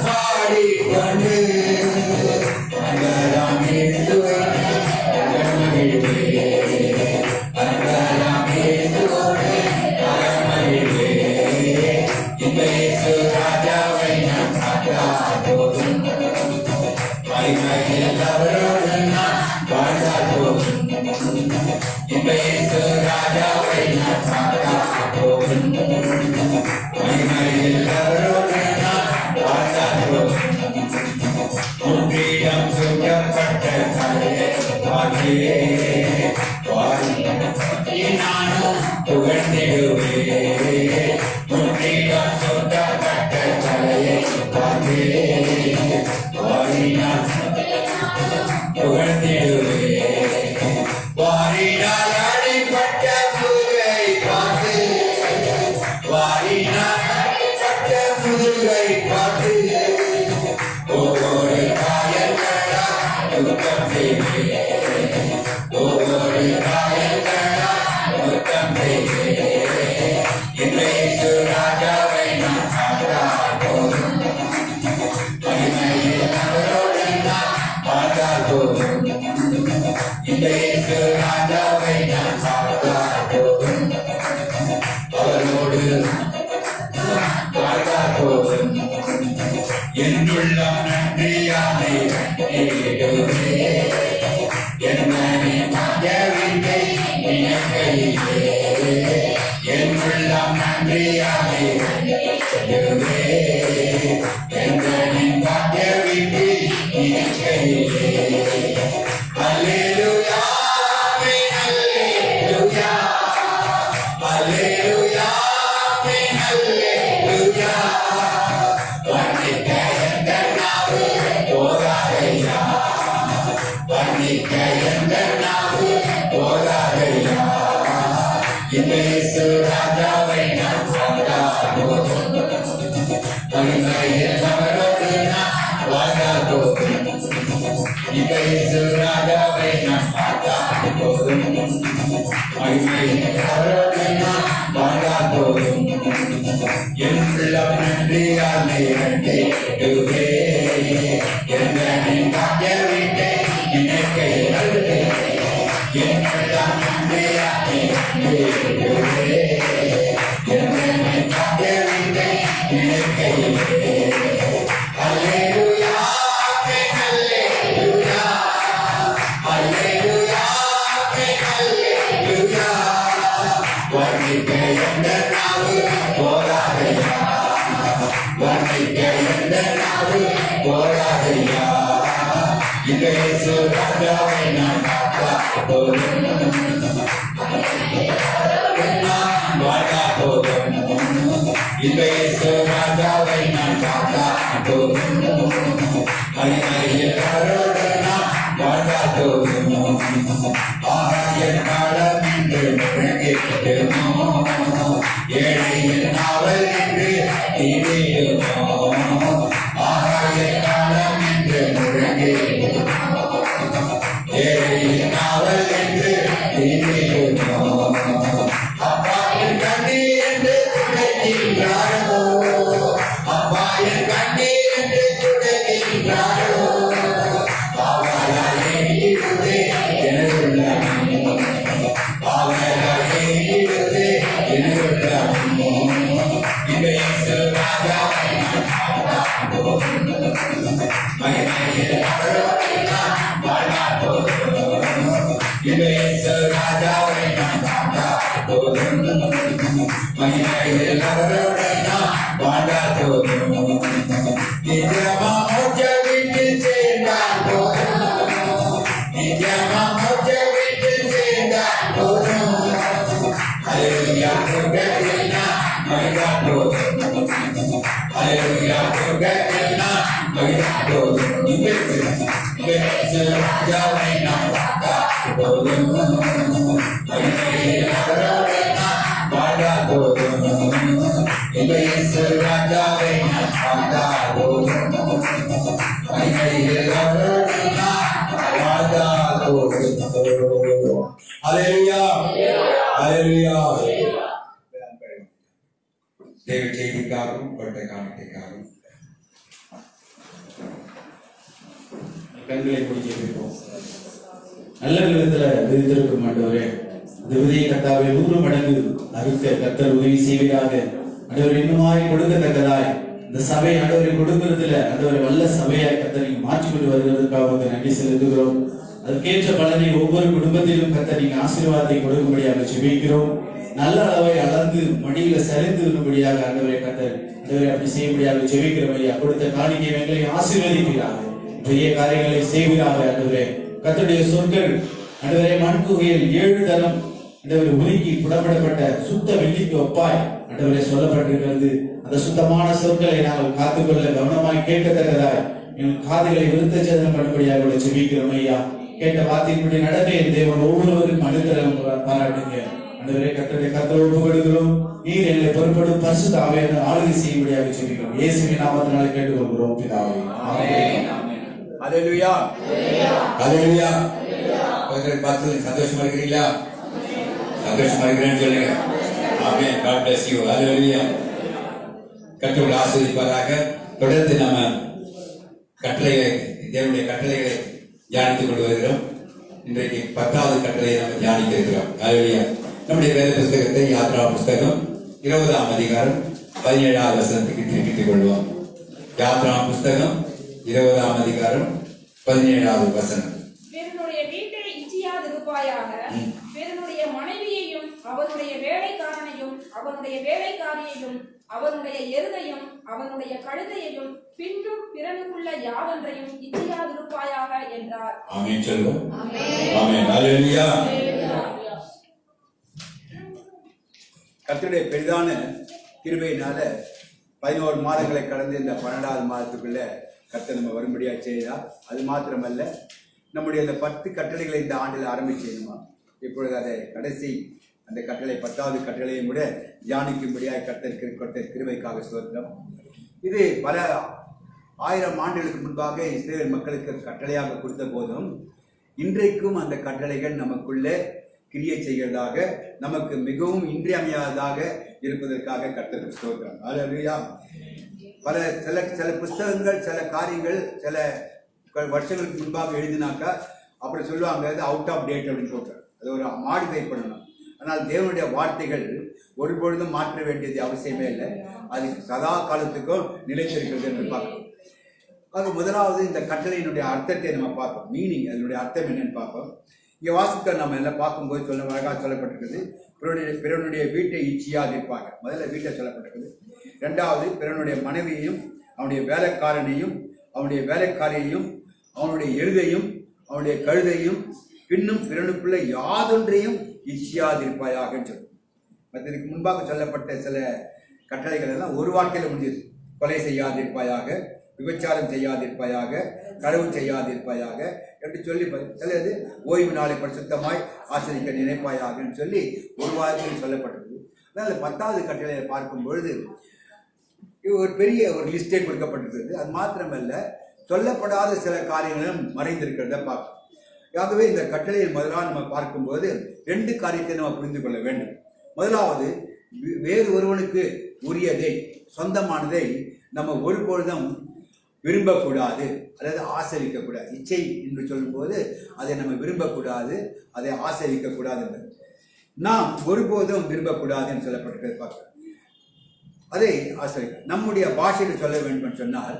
பாடிக்கொண்டு அங்கலாம் இயேசுவை அகமகிழ்வே அங்கலாம் இயேசுவோடு அகமகிழ்வே இந்த இயேசு ராஜாவை நான் பார்த்தால் போதும் மகிமையில் அவரோடு நான் வாழ்ந்தால் போதும் இந்த இயேசு ராஜாவை நான் பார்த்தால் போதும் மகிமையில் அவரோடு நான் வாழ்ந்தால் போதும் முற்றிடம் சுற்றப்பட்ட தலையை பார்க்கிறே நானும் புகழ்ந்திடுவே முற்றிடம் சுற்றப்பட்ட தலையை பார்க்கிறே புகழ்ந்திடுவே வாரினால் அடிப்பட்ட முதுகை பார்த்து வாரினால் அடிப்பட்ட முதுகை பார்த்து ஒவ்வொரு காயங்களா துக்கம் செய்வே ஒவ்வொரு காயங்களா துக்கம் செய்வே இந்த இயேசு ராஜாவை நான் பார்த்தால் போதும் மகிமையில் அவரோடு நான் பார்த்தால் போதும் இந்த இயேசு ராஜாவை நான் பார்த்தால் போதும் அவரோடு பார்த்தால் போதும் என்னுள்ளம் நன்றியானை கட்டிடுவே என்னை மகவில்லை நினைக்கையிலே என்னுள்ளம் நன்றியானை கட்டிடுவே என்னை மகவில்லை நினைக்கையிலே அல்லேலூயா அல்லேலூயா அல்லேலூயா அல்லேலூயா வர்ணிக்க எந்த நாவு போதாதையா வர்ணிக்க எந்த நாவு போதாதையா இந்த இயேசு ராஜாவை நான் பார்த்தால் போதும் மகிமையில் அவரோடு நான் வாழ்ந்தால் போதும் இந்த இயேசு ராஜாவை நான் பார்த்தால் போதும் மகிமையில் அவரோடு நான் வாழ்ந்தால் போதும் என் உள்ளம் நன்றியானை கட்டிடுவே என்னை பாக்கியவிட்டை நினைக்கையில் அழுதே என் உள்ளம் நன்றியானை கட்டிடுவே என்னை பாக்கியவிட்டை நினைக்கையிலே அல்லேலூயா அல்லேலூயா அல்லேலூயா அல்லேலூயா வர்ணிக்க எந்த நாவு போதாதையா வர்ணிக்க எந்த நாவு போதாதையா இந்த இயேசு ராஜாவை நான் பார்த்தால் போதும் வாழ்ந்தால் போதும் இந்த இயேசு ராஜாவை நான் பார்த்தால் போதும் மகிமையில் அவரோடு நான் வாழ்ந்தால் போதும் ஆராயன் காலம் என்று முழங்கிடுமோ ஏழையின் நாவல் என்று தீவிடுமோ ஆராயன் காலம் என்று முழங்கிடுமோ ஏழையின் நாவல் என்று தீவிடுமோ அப்பாயின் கண்ணீர் என்று துடைக்கின்றாரோ அப்பாயின் கண்ணீர் என்று துடைக்கின்றாரோ அவராலே இடுதே எனதுள்ள அவராலே இடுதே எனதுள்ள இந்த இயேசு ராஜாவை நான் பார்த்தால் போதும் மகிமையில் அவரோடு நான் வாழ்ந்தால் போதும் இந்த இயேசு ராஜாவை நான் பார்த்தால் போதும் மகிமையில் அவரோடு நான் வாழ்ந்தால் போதும் நிஜமா மோட்ச வீட்டில் சேர்ந்தால் போதும் நிஜமா மோட்ச வீட்டில் சேர்ந்தால் போதும் அல்லேலூயா புகழில் நான் மகிழ்ந்தால் போதும் அல்லேலூயா புகழில் நான் மகிழ்ந்தால் போதும் இந்த இயேசு ராஜாவை நான் பார்த்தால் போதும் மகிமையில் அவரோடு நான் வாழ்ந்தால் போதும் இந்த இயேசு ராஜாவை நான் பார்த்தால் போதும் மகிமையில் அவரோடு நான் வாழ்ந்தால் போதும் அல்லேலூயா அல்லேலூயா தேவ செய்திக்காகவும் கொண்ட காரணத்திற்காகவும் கண்களை மூடி ஜெபிப்போம். நல்ல விதத்துல விதித்திருக்கும் ஆண்டவரே, இந்த விதியை கர்த்தாவே 100 மடங்கு அறுக்க கர்த்தர் உதவி செய்வீராக. ஆண்டவர் இன்னுமாய் கொடுக்கத்தக்கதாய் இந்த சபை ஆண்டவரை கொடுக்கிறதுல ஆண்டவரை வல்ல சபையாய் கர்த்தர் நீங்க மாற்றிக்கொண்டு வருவதற்காக உங்களுக்கு நன்றி செலுத்துகிறோம். அதுக்கேற்ற பலனை ஒவ்வொரு குடும்பத்திலும் கர்த்தர் நீங்க ஆசீர்வாதத்தை கொடுக்கும்படியாக ஜெபிக்கிறோம். நல்ல அளவை அளந்து மடியில சரிந்து வரும்படியாக ஆண்டவரை கர்த்தர் ஆண்டவரை அப்படி செய்யும்படியாக ஜெபிக்கிறோம். ஐயா, கொடுத்த காணிக்கை எங்களை ஆசீர்வதிக்கிறாங்க, பெரிய காரியங்களை செய்வீராக. ஆண்டவரே, கர்த்தருடைய சொற்கள் ஆண்டவரே மண் குகையில் 7 தரம் ஆண்டவரை உருக்கி புடப்படப்பட்ட சுத்த வெள்ளிக்கு ஒப்பாய் ஆண்டவரே சொல்லப்பட்டிருக்கிறது. அந்த சுத்தமான சொற்களை நாங்கள் காத்துக்கொள்ள கவனமாய் கேட்கத்தக்கதாய் எங்கள் காதுகளை விருத்த சேதனம் பண்ணும்படியாக ஜெபிக்கிறோம். ஐயா, கேட்ட வார்த்தையின்படி நடக்க என் தேவன் ஒவ்வொருவருக்கும் அனுகிரகம் பாராட்டுங்க. ஆண்டவரே, கர்த்தரை ஒப்பு கொடுக்கிறோம். நீர் எங்களை பொறுப்படும் பரிசுத்த ஆவியான ஆளுகை செய்யும்படியாக ஜெபிக்கிறோம். இயேசுவின் நாமத்தினால கேட்டுக்கொள்கிறோம் பிதாவே. ஆமென். ஹல்லேலூயா. ஹல்லேலூயா. பக்கத்துல பார்த்து சந்தோஷமா இருக்கிறீங்களா? சந்தோஷமா இருக்கிறேன்னு சொல்லுங்க. ஆமென். God bless you. ஹல்லேலூயா. கர்த்தர் ஆசீர்வதிப்பாராக. தொடர்ந்து நம்ம கட்டளைகளை, தேவனுடைய கட்டளைகளை தியானித்துக் கொண்டு வருகிறோம். இன்றைக்கு 10வது கட்டளையை நம்ம தியானிக்க இருக்கிறோம். ஹல்லேலூயா. நம்முடைய வேத புஸ்தகத்தை யாத்ரா புஸ்தகம் 20ஆம் அதிகாரம் 17வது வசனத்துக்கு திருப்பித்துக் கொள்வோம். யாத்ரா புஸ்தகம் 20ஆம் அதிகாரம் 17வது வசனம். பிறனுடைய வீட்டை இச்சியாதிருப்பாயாக, பிறனுடைய மனைவியையும் அவனுடைய வேலைக்காரனையும் அவனுடைய வேலைக்காரியையும் அவனுடைய எருதையும் அவனுடைய கழுதையையும் பின்னும் பிறனுக்குள்ள யாவொன்றையும் இச்சியாதிருப்பாயாக என்றார். ஆமென் சொல்லுவோம். ஆமென். ஹல்லேலூயா. கர்த்தருடைய பெரிதான கிருபையினால 11 மாதங்களை கடந்து இந்த 12வது மாதத்துக்குள்ள கர்த்தர் நம்ம வரும்படியா செய்தார். அது மாத்திரமல்ல, நம்முடைய இந்த 10 கட்டளைகளை இந்த ஆண்டில் ஆரம்பிச்சேனுமா, இப்பொழுது அதை கடைசி அந்த கட்டளை 10வது கட்டளையும் கூட தியானிக்கும்படியாக கர்த்தர் கிருபைக்காக ஸ்தோத்திரம். இது பல 1000 ஆண்டுகளுக்கு முன்பாக இஸ்ரவேல் மக்களுக்கு கட்டளையாக கொடுத்த போதும் இன்றைக்கும் அந்த கட்டளைகள் நமக்குள்ளே கிரியை செய்கிறதாக, நமக்கு மிகவும் இன்றியமையாததாக இருப்பதற்காக கர்த்தருக்கு ஸ்தோத்திரம். ஹல்லேலூயா. பல சில புஸ்தகங்கள், சில காரியங்கள் சில வருஷங்களுக்கு முன்பாக எழுதினாக்கா அப்புறம் சொல்லுவாங்க அது அவுட் ஆஃப் டேட் அப்படின்னு சொல்றாங்க. அது ஒரு மாடிஃபை பண்ணணும். ஆனால் தேவனுடைய வார்த்தைகள் ஒரு பொழுதும் மாற்ற வேண்டியது அவசியமே இல்லை. அது சதா காலத்துக்கும் நிலைத்திருக்கிறது என்று பார்க்கணும். அது முதலாவது இந்த கட்டளையினுடைய அர்த்தத்தை நம்ம பார்ப்போம். மீனிங், அதனுடைய அர்த்தம் என்னன்னு பார்ப்போம். இங்கே வாசிக்க நம்ம எல்லாம் பார்க்கும்போது அழகாக சொல்லப்பட்டிருக்குது. பிறனுடைய வீட்டை இச்சியாது இருப்பாங்க. முதல்ல வீட்டை சொல்லப்பட்டிருக்குது. 2வது பிறனுடைய மனைவியையும் அவனுடைய வேலைக்காரனையும் அவனுடைய வேலைக்காரியையும் அவனுடைய எருதையும் அவனுடைய கழுதையும் பின்னும் பிறனுக்குள்ள யாதொன்றையும் இச்சியாதிருப்பாயாக சொல்லும். மற்றதுக்கு முன்பாக சொல்லப்பட்ட சில கட்டளைகள் எல்லாம் ஒரு வார்த்தையில முடிஞ்சது. கொலை செய்யாதிருப்பாயாக, விபச்சாரம் செய்யாதிருப்பாயாக, களவு செய்யாதிருப்பாயாக என்று சொல்லி சிலது ஓய்வு நாளை பரிசுத்தமாய் ஆசிரிக்க நினைப்பாயாக சொல்லி ஒரு வார்த்தையில் சொல்லப்பட்டது. அதனால 10வது கட்டளையை பார்க்கும் பொழுது ஒரு பெரிய ஒரு லிஸ்டே கொடுக்கப்பட்டிருக்கிறது. அது மாத்திரமல்ல, சொல்லப்படாத சில காரியங்களும் மறைந்திருக்கிறத பார்க்கணும். ஆகவே இந்த கட்டளையில் முதலாக நம்ம பார்க்கும்போது 2 காரியத்தை நம்ம புரிந்து கொள்ள வேண்டும். முதலாவது, வேறு ஒருவனுக்கு உரியதை, சொந்தமானதை நம்ம ஒருபொழுதும் விரும்பக்கூடாது, அதாவது ஆசரிக்கக்கூடாது. இச்சை என்று சொல்லும்போது அதை நம்ம விரும்பக்கூடாது, அதை ஆசரிக்கக்கூடாது என்பது நாம் ஒருபோதும் விரும்பக்கூடாதுன்னு சொல்லப்பட்டிருக்கிறது பார்க்க. அதை ஆசரிக்க நம்முடைய பாஷையில் சொல்ல வேண்டும் சொன்னால்,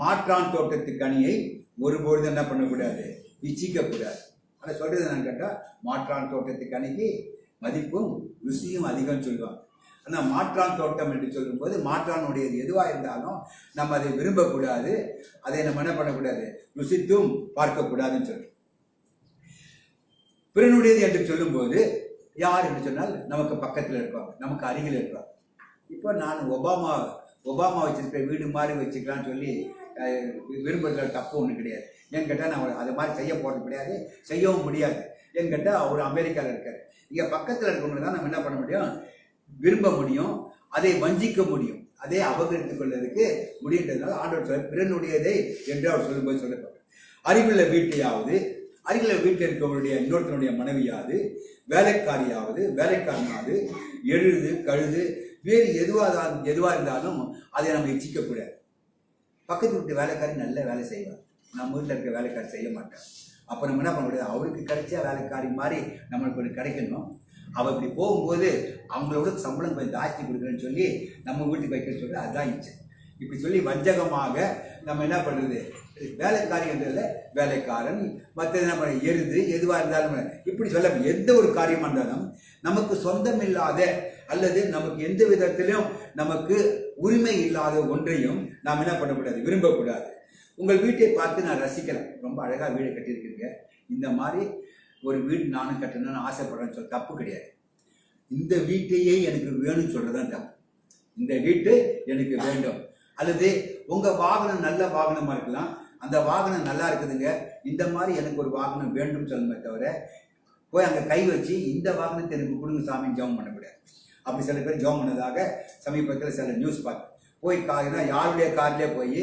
மாற்றான் தோட்டத்து கனியை ஒருபொழுதும் என்ன பண்ணக்கூடாது, இச்சிக்கக்கூடாது. அதை சொல்றது என்னன்னு கேட்டால், மாற்றான் தோட்டத்து கனிக்கு மதிப்பும் ருசியும் அதிகம் சொல்லுவாங்க. ஆனால் மாற்றான் தோட்டம் என்று சொல்லும்போது மாற்றானுடையது எதுவாக இருந்தாலும் நம்ம அதை விரும்பக்கூடாது, அதை நம்ம என்ன பண்ணக்கூடாது, ருசித்தும் பார்க்கக்கூடாதுன்னு சொல்லு. பிறனுடையது என்று சொல்லும்போது யார் என்று சொன்னால் நமக்கு பக்கத்தில் இருப்பாங்க, நமக்கு அருகில் இருப்பாங்க. இப்போ நான் ஒபாமா வச்சிருக்கிற வீடு மாதிரி வச்சுக்கலான்னு சொல்லி விரும்புகிற தப்பு ஒன்றும் கிடையாது. ஏன்னு கேட்டால் நான் அது மாதிரி செய்ய போகிறது கிடையாது, செய்யவும் முடியாது. ஏன்னு கேட்டால் அவர் அமெரிக்காவில் இருக்கார். இங்கே பக்கத்தில் இருக்கவங்க தான் நம்ம என்ன பண்ண முடியும், விரும்ப முடியும், அதை வஞ்சிக்க முடியும், அதை அபகரித்துக் கொள்வதற்கு முடியுன்றதுனால ஆண்டவர் சொல்ல பிறனுடையதை என்று அவர் சொல்லும்போது சொல்லப்படுறார். அருகிலுள்ள வீட்டையாவது, அருகிலுள்ள வீட்டில் இருக்கவங்களுடைய இன்னொருத்தனுடைய மனைவியாவது, வேலைக்காரியாவது, வேலைக்காரனாவது, எழுது கழுது வேறு எதுவாக இருந்தாலும் அதை நம்ம இச்சிக்கக்கூடாது. பக்கத்து வீட்டு வேலைக்காரி நல்ல வேலை செய்வார், நம்ம வீட்டில் இருக்க வேலைக்காரி செய்ய மாட்டேன். அப்போ நம்ம என்ன பண்ண முடியாது, அவருக்கு கிடைச்ச வேலைக்காரி மாதிரி நம்மளுக்கு ஒன்று கிடைக்கணும். அவள் இப்படி போகும்போது அவங்களோட சம்பளம் கொஞ்சம் ஜாஸ்தி கொடுக்குறேன்னு சொல்லி நம்ம வீட்டுக்கு வைக்க சொல்லி அதுதான் இச்சு. இப்படி சொல்லி வஞ்சகமாக நம்ம என்ன பண்ணுறது, வேலைக்காரின்றதில் வேலைக்காரன், மற்ற என்ன பண்ண எருது எதுவாக இருந்தாலும் இப்படி சொல்ல எந்த ஒரு காரியமாக இருந்தாலும் நமக்கு சொந்தம் இல்லாத அல்லது நமக்கு எந்த விதத்திலும் நமக்கு உரிமை இல்லாத ஒன்றையும் நாம் என்ன பண்ணக்கூடாது, விரும்பக்கூடாது. உங்கள் வீட்டை பார்த்து நான் ரசிக்கலாம், ரொம்ப அழகாக வீடை கட்டியிருக்கிறீங்க, இந்த மாதிரி ஒரு வீடு நானும் கட்டணும்னு ஆசைப்படுறேன்னு சொல்ல தப்பு கிடையாது. இந்த வீட்டையே எனக்கு வேணும்னு சொல்றதுதான் தப்பு. இந்த வீட்டு எனக்கு வேண்டும். அல்லது உங்க வாகனம் நல்ல வாகனமா இருக்கலாம், அந்த வாகனம் நல்லா இருக்குதுங்க, இந்த மாதிரி எனக்கு ஒரு வாகனம் வேண்டும் சொல்லணுமே தவிர போய் அங்கே கை வச்சு இந்த வாகனத்தை எனக்கு கொடுங்க சாமி ஜெபம் பண்ணக்கூடாது. அப்படி சில பேர் ஜெபம் பண்ணதாக சமீபத்தில் சில நியூஸ் பார்த்தேன். போய் யாருடைய கார்லேயே போய்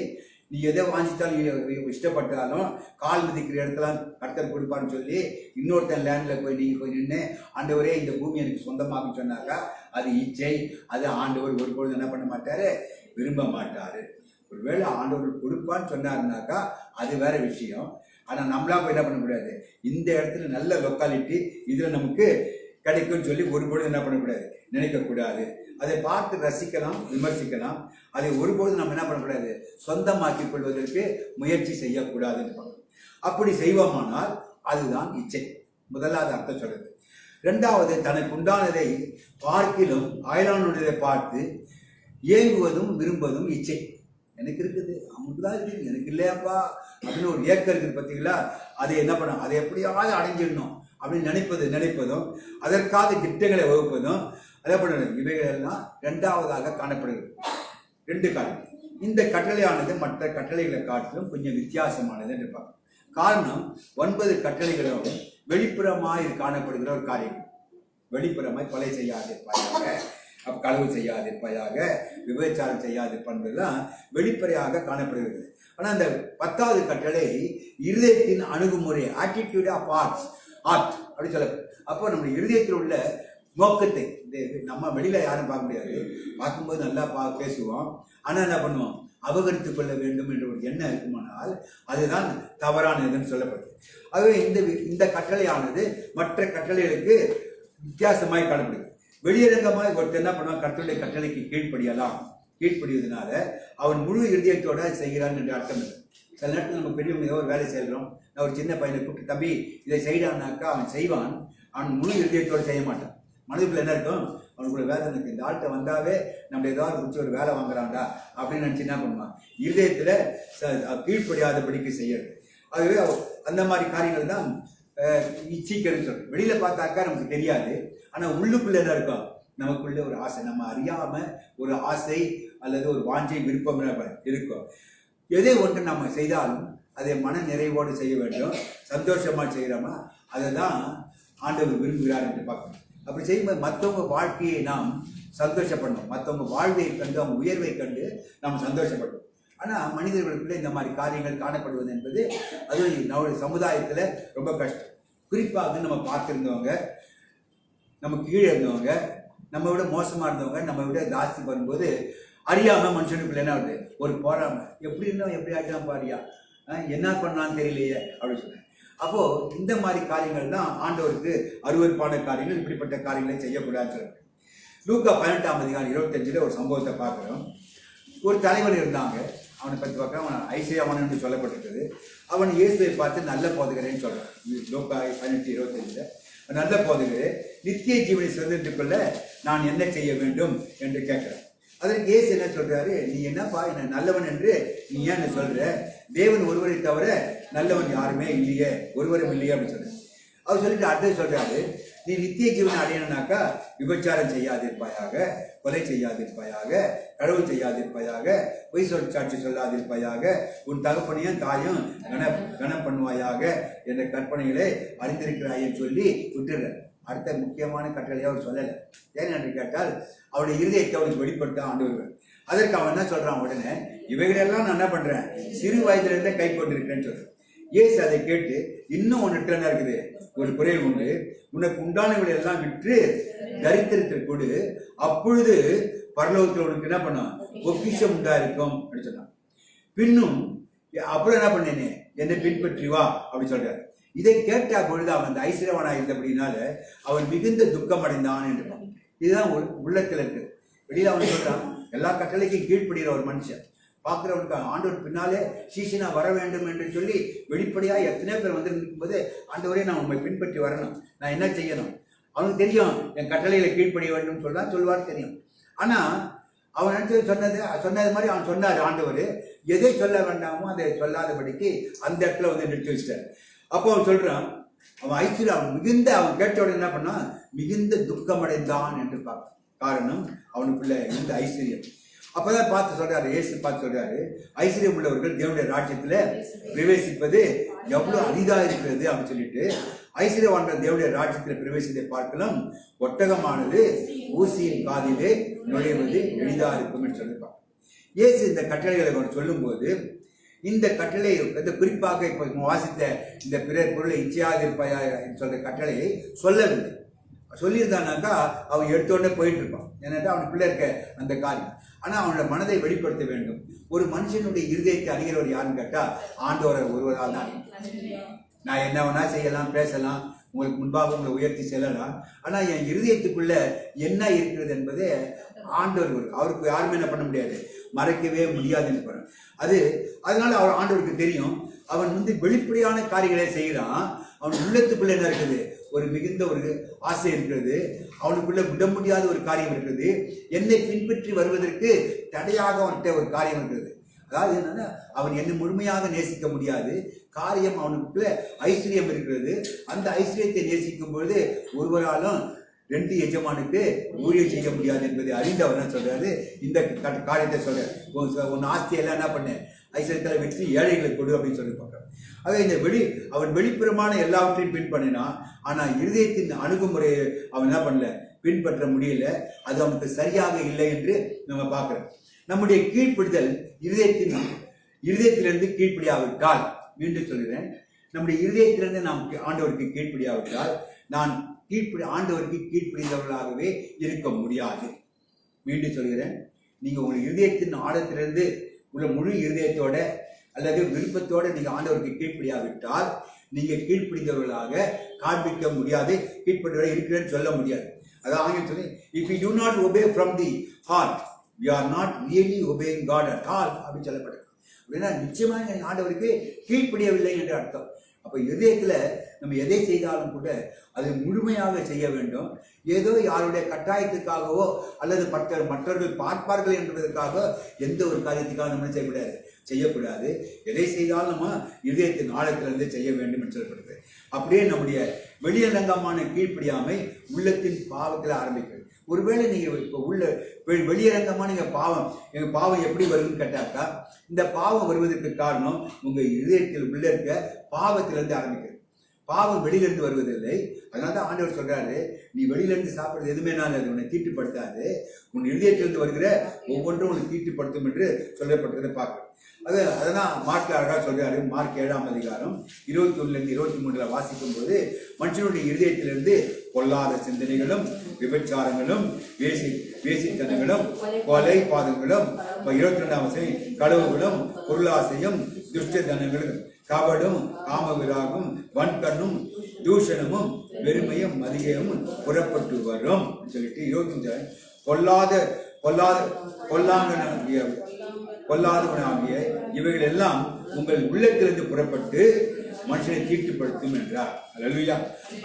நீ எதை வாங்கிட்டாலும் இஷ்டப்பட்டாலும் கால் மிதிக்கிற இடத்துல கர்த்தர் கொடுப்பான்னு சொல்லி இன்னொருத்தன் லேண்டில் போய் நீங்கள் போய் நின்று ஆண்டவரே இந்த பூமி எனக்கு சொந்தமாகுன்னு சொன்னாக்கா அது இச்சை. அது ஆண்டவர் ஒரு பொழுது என்ன பண்ண மாட்டார், விரும்ப மாட்டார். ஒருவேளை ஆண்டவர் கொடுப்பான்னு சொன்னாருனாக்கா அது வேற விஷயம். ஆனால் நம்மளா போய் என்ன பண்ண முடியாது, இந்த இடத்துல நல்ல லொக்காலிட்டி இதில் நமக்கு கிடைக்கும்னு சொல்லி ஒரு பொழுது என்ன பண்ணக்கூடாது, நினைக்கக்கூடாது. அதை பார்த்து ரசிக்கலாம், விமர்சிக்கலாம். அதை ஒருபொழுது நம்ம என்ன பண்ணக்கூடாது, சொந்தமாக்கிக் கொள்வதற்கு முயற்சி செய்யக்கூடாதுன்னு. அப்படி செய்வோமானால் அதுதான் இச்சை. முதலாவது அர்த்தம் சொல்றது. இரண்டாவது, தனக்கு உண்டானதை பார்க்கிலும் அயலானுடையதை பார்த்து ஏங்குவதும் விரும்புவதும் இச்சை. எனக்கு இருக்குது, அவனுக்கு தான் இருக்குது, எனக்கு இல்லையாப்பா அப்படின்னு ஒரு ஏக்கம் இருக்குது பார்த்தீங்களா, அதை என்ன பண்ண, அதை எப்படியாவது அடைஞ்சிடணும் அப்படின்னு நினைப்பதும் அதற்காக திட்டங்களை வகுப்பதும் அதே பண்ண இவைகள் எல்லாம் இரண்டாவதாக காணப்படுகிறது. ரெண்டு காரணம். இந்த கட்டளையானது மற்ற கட்டளைகளை காட்டிலும் கொஞ்சம் வித்தியாசமானது என்று பார்க்கணும். காரணம், 9 கட்டளைகளும் வெளிப்புறமாய் காணப்படுகிற ஒரு காரியம். வெளிப்புறமாய் கொலை செய்யாதிருப்பாயாக, களவு செய்யாதிருப்பாயாக, விபச்சாரம் செய்யாதிருப்பதெல்லாம் வெளிப்படையாக காணப்படுகிறது. ஆனால் அந்த 10வது கட்டளை இருதயத்தின் அணுகுமுறை, ஆட்டிடியூட் ஆஃப் ஆர்ட் அப்படி சொல்ல. அப்போ நம்ம இருதயத்தில் உள்ள நோக்கத்தை நம்ம வெளியில யாரும் பார்க்க முடியாது, பார்க்கும்போது நல்லா பேசுவோம், ஆனால் என்ன பண்ணுவோம், அபகரித்துக் கொள்ள வேண்டும் என்ற ஒரு எண்ணம் இருக்குமானால் அதுதான் தவறானதுன்னு சொல்லப்படுது. ஆகவே இந்த கட்டளையானது மற்ற கட்டளைகளுக்கு வித்தியாசமாய் காணப்படுது. வெளியரங்கமாய் ஒருத்தர் என்ன பண்ணுவான், கர்த்தருடைய கட்டளைக்கு கீழ்ப்படிவதனால அவன் முழு இருதயத்தோட செய்கிறான் என்று அர்த்தம் இல்லை. சில நேரத்தில் நம்ம பெரியவங்க ஏதோ ஒரு வேலை செய்கிறோம், நான் ஒரு சின்ன பையனை கூப்பிட்டு தம்பி இதை செய்யறான்னாக்கா அவன் செய்வான், அவன் முழு இருதயத்தோடு செய்ய மாட்டான். மனதுக்குள்ள என்ன இருக்கும், அவனுக்குள்ள வேலை எனக்கு இந்த ஆள்கிட்ட வந்தாவே நம்ம ஏதாவது பிடிச்சி ஒரு வேலை வாங்குறான்டா அப்படின்னு நினச்சி என்ன பண்ணுவான், இருதயத்தில் கீழ்ப்படியாதபடிக்கு செய்யறது. ஆகவே அந்த மாதிரி காரியங்கள் தான் இச்சிக்கன்னு சொல்றோம். வெளியில பார்த்தாக்கா நமக்கு தெரியாது, ஆனால் உள்ளுக்குள்ள என்ன இருக்கும், நமக்குள்ள ஒரு ஆசை, நம்ம அறியாம ஒரு ஆசை அல்லது ஒரு வாஞ்சை விருப்பம் இருக்கும். எதை ஒன்று நம்ம செய்தாலும் அதை மன நிறைவோடு செய்ய வேண்டும், சந்தோஷமா செய்கிறோமா அதை தான் ஆண்டவர் விரும்புகிறார் என்று பார்க்கணும். அப்படி செய்யும்போது மற்றவங்க வாழ்க்கையை நாம் சந்தோஷப்படணும், மற்றவங்க வாழ்வை கண்டு அவங்க உயர்வை கண்டு நாம் சந்தோஷப்படணும். ஆனால் மனிதர்களுக்குள்ள இந்த மாதிரி காரியங்கள் காணப்படுவது என்பது அது நம்முடைய சமுதாயத்தில் ரொம்ப கஷ்டம். குறிப்பாக நம்ம பார்த்துருந்தவங்க, நம்ம கீழே இருந்தவங்க, நம்ம விட மோசமாக இருந்தவங்க நம்ம விட ஜாஸ்தி பண்ணும்போது அறியாமல் மனுஷனுக்குள்ள என்ன வருது, ஒரு போறாம எப்படி இருந்தவன் எப்படி ஆகிட்டான் பாரியா, என்ன பண்ணான்னு தெரியலையே அப்படின்னு சொல்றேன். அப்போ இந்த மாதிரி காரியங்கள் தான் ஆண்டவருக்கு அருவருப்பான காரியங்கள். இப்படிப்பட்ட காரியங்களை செய்யக்கூடாதுன்னு சொல்றேன். லூக்கா 18ஆம் அதிகாரம் 25 ஒரு சம்பவத்தை பார்க்குறோம். ஒரு தலைவன் இருந்தாங்க, அவனை பற்றி பார்க்குறோம். அவன் ஐசையாவன் என்று சொல்லப்பட்டிருக்குது. அவன் இயேசுவை பார்த்து நல்ல போதுகிறேன்னு சொல்றான். லூக்கா 18:25 நல்ல போதுகிறே, நித்திய ஜீவனை சுதந்திரித்துக் கொள்ள நான் என்ன செய்ய வேண்டும் என்று கேட்கிறேன். அதற்கு இயேசு என்ன சொல்றாரு, நீ என்னப்பா என்ன நல்லவன் என்று நீ ஏன் சொல்ற, தேவன் ஒருவரை தவிர நல்லவன் யாருமே இல்லையே, ஒருவரும் இல்லையே அப்படின்னு சொல்ற. அவர் சொல்லிட்டு அடுத்து சொல்றாரு, நீ நித்திய ஜீவனை அடையணும்னாக்கா விபச்சாரம் செய்யாதிருப்பாயாக, கொலை செய்யாதிருப்பாயாக, களவு செய்யாதிருப்பாயாக, பொய் சாட்சி சொல்லாதிருப்பாயாக, உன் தகப்பனையும் தாயும் கனம் பண்ணுவாயாக என்ற கற்பனைகளை அறிந்திருக்கிறாயன்னு சொல்லி விட்டுடுற. அடுத்த முக்கியமான கட்டளையை அவர் சொல்லலை. ஏன் என்று கேட்டால் அவருடைய இருதயத்தை அவருக்கு வெளிப்படுத்த ஆண்டவர்கள். அதற்கு அவன் என்ன சொல்றான், உடனே இவைகளெல்லாம் நான் என்ன பண்றேன், சிறு வயதுல இருந்தே கை கொண்டிருக்கிறேன்னு சொல்றேன். இயேசு அதை கேட்டு, இன்னும் ஒன்று என்ன இருக்குது, ஒரு குறை உண்டு, உனக்கு உண்டானவங்களை எல்லாம் விற்று தரித்திரத்தில் கொடு, அப்பொழுது பரலோகத்தில் உனக்கு என்ன பண்ணும், பொக்கிஷம் உண்டா இருக்கும் அப்படின்னு சொன்னான். பின்னும் அப்புறம் என்ன பண்ணேனே, என்னை பின்பற்றி வா அப்படின்னு சொல்றாரு. இதை கேட்ட பொழுது அவன் அந்த ஐஸ்வர்யவானா இருந்தபடினால அவன் மிகுந்த துக்கம் அடைந்தான் என்று. இதுதான் உள்ளத்துல இருக்கு. வெளியில அவன் சொல்றான், எல்லா கட்டளைக்கும் கீழ்ப்படுகிற ஒரு மனுஷன் பார்க்கிறவனுக்கு ஆண்டவர் பின்னாலே சீசனா வர வேண்டும் என்று சொல்லி வெளிப்படையா எத்தனை பேர் வந்து இருக்கும்போது, ஆண்டவரே நான் உண்மை பின்பற்றி வரணும், நான் என்ன செய்யணும், அவனுக்கு தெரியும். என் கட்டளையில கீழ்ப்படிய வேண்டும் சொல்லுவார் தெரியும். ஆனா அவன் நினைச்சது சொன்னது மாதிரி அவன் சொன்னார். ஆண்டவர் எதை சொல்ல வேண்டாமோ அதை சொல்லாதபடிக்கு அந்த இடத்துல வந்து நிறுத்தி வச்சிட்டார். அப்போ அவன் சொல்றான், அவன் ஐஸ்வர்யா மிகுந்த, அவன் கேட்ட உடனே என்ன பண்ணான், மிகுந்த துக்கமடைந்தான் என்று பார்க்க. காரணம் அவனுக்குள்ள இந்த ஐஸ்வர்யம். அப்பதான் பார்த்து சொல்றாரு, இயேசு பார்த்து சொல்றாரு, ஐஸ்வர்யம் உள்ளவர்கள் தேவனுடைய ராஜ்யத்துல பிரவேசிப்பது எவ்வளவு அரிதா இருக்கிறது அப்படின்னு சொல்லிட்டு, ஐஸ்வர்யவான்கள் தேவனுடைய ராஜ்யத்தில் பிரவேசித்தை பார்க்கலாம் ஒட்டகமானது ஊசியின் காதிலே நுழைவது எளிதா இருக்கும் என்று சொல்லியிருப்பாங்க. இயேசு இந்த கட்டளைகளை சொல்லும் போது, இந்த கட்டளை குறிப்பாக இப்ப வாசித்த இந்த பிறர் பொருளை இச்சையாதிருப்பாயா சொல்ற கட்டளையை சொல்லவில்லை. சொல்லியிருந்தானாக்கா அவன் எடுத்தோடனே போயிட்டு இருப்பான். ஏன்னாக்கா அவனுக்குள்ள இருக்க அந்த காரியம். ஆனா அவனோட மனதை வெளிப்படுத்த வேண்டும். ஒரு மனுஷனுடைய இருதயத்தை அறிகிறவர் யாருன்னு கேட்டா ஆண்டவர் ஒருவரால் தான். நான் என்ன வேணா செய்யலாம், பேசலாம், உங்களுக்கு முன்பாக உங்களை உயர்த்தி செல்லலாம். ஆனா என் இருதயத்துக்குள்ள என்ன இருக்கிறது என்பதே ஆண்டவர், அவருக்கு யாருமே என்ன பண்ண முடியாது, மறைக்கவே முடியாதுன்னு அதனால அவர் ஆண்டவருக்கு தெரியும். அவன் வந்து வெளிப்படையான காரியங்களை செய்யறான். அவன் உள்ளத்துக்குள்ள என்ன இருக்குது, ஒரு மிகுந்த ஒரு ஆசை இருக்கிறது. அவனுக்குள்ள விட முடியாத ஒரு காரியம் இருக்கிறது. என்னை பின்பற்றி வருவதற்கு தடையாக அவன்கிட்ட ஒரு காரியம் இருக்கிறது. அதாவது என்னன்னா, அவன் என்னை முழுமையாக நேசிக்க முடியாது. காரியம் அவனுக்குள்ள ஐஸ்வர்யம் இருக்கிறது. அந்த ஐஸ்வர்யத்தை நேசிக்கும் பொழுது ஒருவராலும் ரெண்டு எஜமானுக்கு ஊழியம் செய்ய முடியாது என்பதை அறிந்தவர் சொல்றாரு. இந்த காரியத்தை சொல்றாரு, உன் ஆஸ்தியெல்லாம் என்ன பண்ண, ஐஸ்வர்யத்தில் வெற்றி ஏழைகளுக்கு கொடு அப்படின்னு சொல்லி பார்க்குறான். ஆக இந்த அவன் வெளிப்புறமான எல்லாவற்றையும் பின்பற்றினான். ஆனா இருதயத்தின் அணுகுமுறையை அவன் என்ன பண்ணல, பின்பற்ற முடியல. அது அவனுக்கு சரியாக இல்லை என்று நம்ம பார்க்கிறோம். நம்முடைய கீழ்ப்பிடிதல் இருதயத்திலிருந்து கீழ்ப்படியாவிட்டால், மீண்டும் சொல்கிறேன், நம்முடைய இருதயத்திலிருந்து நாம் ஆண்டவருக்கு கீழ்ப்படியாவிட்டால் நான் ஆண்டவருக்கு கீழ்ப்படிந்தவர்களாகவே இருக்க முடியாது. மீண்டும் சொல்கிறேன், நீங்க உங்கள் இருதயத்தின் ஆழத்திலிருந்து உள்ள முழு இருதயத்தோட அல்லது விருப்பத்தோட நீங்க ஆண்டவருக்கு கீழ்ப்படியாவிட்டால் நீங்க கீழ்ப்படிந்தவர்களாக காண்பிக்க முடியாது, கீழ்ப்படிவர்களாக இருக்கிறேன்னு சொல்ல முடியாது. அதாவது சொல்லி, if we do not obey from the heart, we are not really obeying God at all அப்படின்னு சொல்லப்படுது. அப்படின்னா நிச்சயமாக ஆண்டவருக்கு கீழ்ப்படியவில்லை என்று அர்த்தம். அப்ப இதயத்துல நம்ம எதை செய்தாலும் கூட அதை முழுமையாக செய்ய வேண்டும். ஏதோ யாருடைய கட்டாயத்துக்காகவோ அல்லது மற்றவர்கள் பார்ப்பார்கள் என்பதற்காக எந்த ஒரு காரியத்துக்காக நம்ம செய்யக்கூடாது. எதை செய்தாலும் நம்ம இதயத்தின் ஆழத்திலிருந்து செய்ய வேண்டும் என்று சொல்லப்படுது. அப்படியே நம்முடைய வெளியரங்கமான கீழ்ப்படியாமை உள்ளத்தின் பாவத்தில் ஆரம்பிக்கிறது. ஒருவேளை நீங்க இப்போ உள்ள வெளியரங்கமா நீங்க எங்க பாவம் எப்படி வருதுன்னு கேட்டாக்கா, இந்த பாவம் வருவதற்கு காரணம் உங்க இதயத்தில் உள்ள இருக்க பாவத்திலிருந்து ஆரம்பிக்கிறது. பாவம் வெளியிலிருந்து வருவதில்லை. அதனாலதான் ஆண்டவர் சொல்றாரு, நீ வெளியிலிருந்து சாப்பிடுறது எதுவுமே நான் அது உன்னை தீட்டுப்படுத்தாது, உன் இதயத்திலிருந்து வருகிற ஒவ்வொன்றும் உன்னை தீட்டுப்படுத்தும் என்று சொல்லப்பட்டதை பார்க்கிறோம். அதெல்லாம் மார்க் அழகா சொல்றாரு. மார்க் 7ஆம் அதிகாரம் 21 23 வாசிக்கும் போது, மனுஷனுடைய இருதயத்திலிருந்து பொல்லாத சிந்தனைகளும் விபச்சாரங்களும் வேசித்தனங்களும் கொலை பாதங்களும் 22ஆம் களவுகளும் பொருளாசையும் துஷ்டத்தனங்களும் கபடும் காமவிராகும் வன்கண்ணும் தூஷணமும் வெறுமையும் மதியமும் புறப்பட்டு வரும் சொல்லிட்டு 25 பொல்லாதவனாகிய இவைகள் எல்லாம் உங்கள் உள்ளத்திலிருந்து புறப்பட்டு மனுஷனை தீட்டுப்படுத்தும் என்றார். அல்லேலூயா.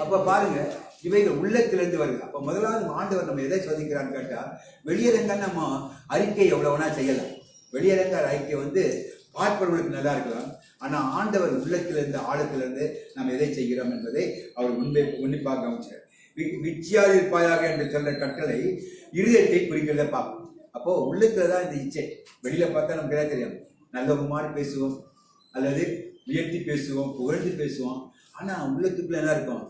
அப்ப பாருங்க, இவைகள் உள்ளத்திலிருந்து வருது. அப்ப முதலாவது ஆண்டவர் நம்ம எதை சோதிக்கிறான்னு கேட்டா, வெளியரங்க நம்ம அறிக்கை எவ்வளவுனா செய்யலாம். வெளியரங்க அறிக்கை பார்ப்பவர்களுக்கு நல்லா இருக்கலாம். ஆனா ஆண்டவர் உள்ளத்திலிருந்து ஆழத்திலிருந்து நாம் எதை செய்கிறோம் என்பதை அவர் உன்னிப்பாக கவனிச்சார். விச்சியாதிருப்பாயாக என்று சொல்ற கட்டளை இருதயத்தை குறிக்கிறத பார்ப்போம். அப்போ உள்ளத்துலதான் இந்த இச்சை. வெளியில பார்த்தா நமக்கு எதாவது தெரியும், நல்ல மாதிரி பேசுவோம் அல்லது உயர்த்தி பேசுவோம், புகழ்ந்து பேசுவோம். ஆனா உள்ளத்துக்குள்ள என்ன இருக்கும்,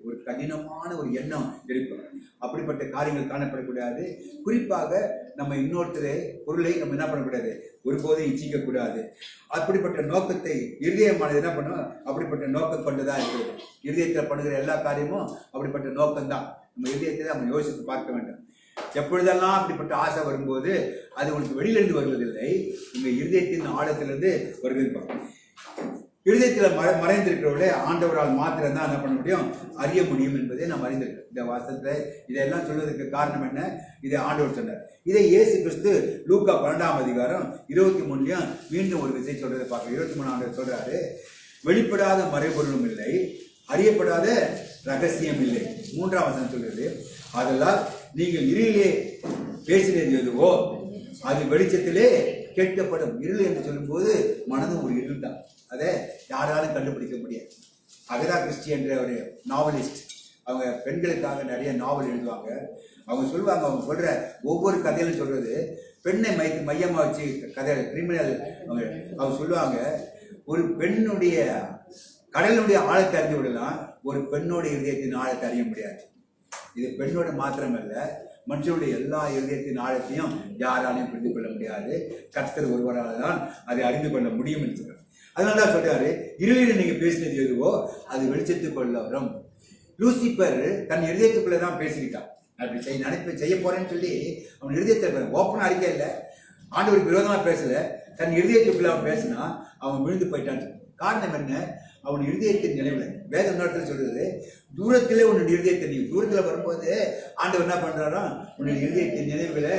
ஒரு கடினமான ஒரு எண்ணம் இருக்கும். அப்படிப்பட்ட காரியங்கள் காணப்படக்கூடாது. குறிப்பாக நம்ம இன்னொருத்தரை பொருளை நம்ம என்ன பண்ணக்கூடாது, ஒருபோதும் இச்சிக்க கூடாது. அப்படிப்பட்ட நோக்கத்தை இருதயமானது என்ன பண்ணும், அப்படிப்பட்ட நோக்கம் கொண்டுதான் இருக்குது. இருதயத்தில் பண்ணுகிற எல்லா காரியமும் அப்படிப்பட்ட நோக்கம்தான். நம்ம இருதயத்தை நம்ம யோசித்து பார்க்க வேண்டும். எப்பொழுதெல்லாம் அப்படிப்பட்ட ஆசை வரும்போது அது உங்களுக்கு வெளியிலிருந்து வருவதில்லை, உங்க இருதயத்தின் ஆழத்திலிருந்து வருகிறது. இருதயத்தில் மறைந்திருக்கிறவர்களே ஆண்டவரால் மாத்திரம் தான் என்ன பண்ண முடியும், அறிய முடியும் என்பதை நாம் அறிந்திருக்கோம். இந்த வாசத்துல இதெல்லாம் சொல்வதற்கு காரணம் என்ன, இதை ஆண்டவர் சொன்னார். இதை இயேசு கிறிஸ்து லூக்கா 12ஆம் அதிகாரம் 23 மீண்டும் ஒரு விஷயம் சொல்றதை பார்க்க. 23 ஆண்டவர் சொல்றாரு, வெளிப்படாத மறைபொருளும் இல்லை, அறியப்படாத ரகசியம் இல்லை. 3ஆம் வசனம் சொல்றது, அதெல்லாம் நீங்கள் இருளிலே பேசினது எதுவோ அது வெளிச்சத்திலே கேட்கப்படும். இருள் என்று சொல்லும் போது மனதும் ஒரு இருள் தான், அதை யாராலும் கண்டுபிடிக்க முடியாது. அகதா கிறிஸ்டி என்ற ஒரு நாவலிஸ்ட், அவங்க பெண்களுக்காக நிறைய நாவல் எழுதுவாங்க. அவங்க சொல்லுவாங்க, அவங்க சொல்ற ஒவ்வொரு கதையிலும் சொல்றது பெண்ணை மையமா வச்சு கதை, கிரிமினல். அவங்க சொல்லுவாங்க, ஒரு பெண்ணுடைய கடலுடைய ஆழத்தை அறிந்து விடலாம், ஒரு பெண்ணுடைய இதயத்தின் ஆழத்தை அறிய முடியாது. இது பெண்ணோட மாத்திரமல்ல, மனுஷனுடைய எல்லா இதயத்தின் ஆழத்தையும் யாராலையும் புரிந்து கொள்ள முடியாது. கர்த்தர் ஒருவரால் தான் அதை அறிந்து கொள்ள முடியும் என்று சொல்றாரு. அதனால தான் சொல்றாரு, இருளில் நீங்க பேசினது எதுவோ அது வெளிச்சத்துக்குள்ள வரும். லூசிபர் தன் இதயத்துக்குள்ள தான் பேசிக்கிட்டான். அப்படி செய்ய போறேன்னு சொல்லி அவன் இதயத்தை ஓப்பன் அறிக்கை இல்லை, ஆண்டவருக்கு விரோதமா பேசல, தன் இதயத்துக்குள்ள அவன் பேசினா அவன் விழுந்து போயிட்டான். காரணம் என்ன, அவன் இருதயத்தின் நினைவுல. வேத நேரத்தில் சொல்றது, தூரத்திலே உன்னுடைய இருதயத்தை, நீ தூரத்துல வரும்போது ஆண்டவர் என்ன பண்றாரா, உன்னுடைய இருதயத்தின் நினைவுல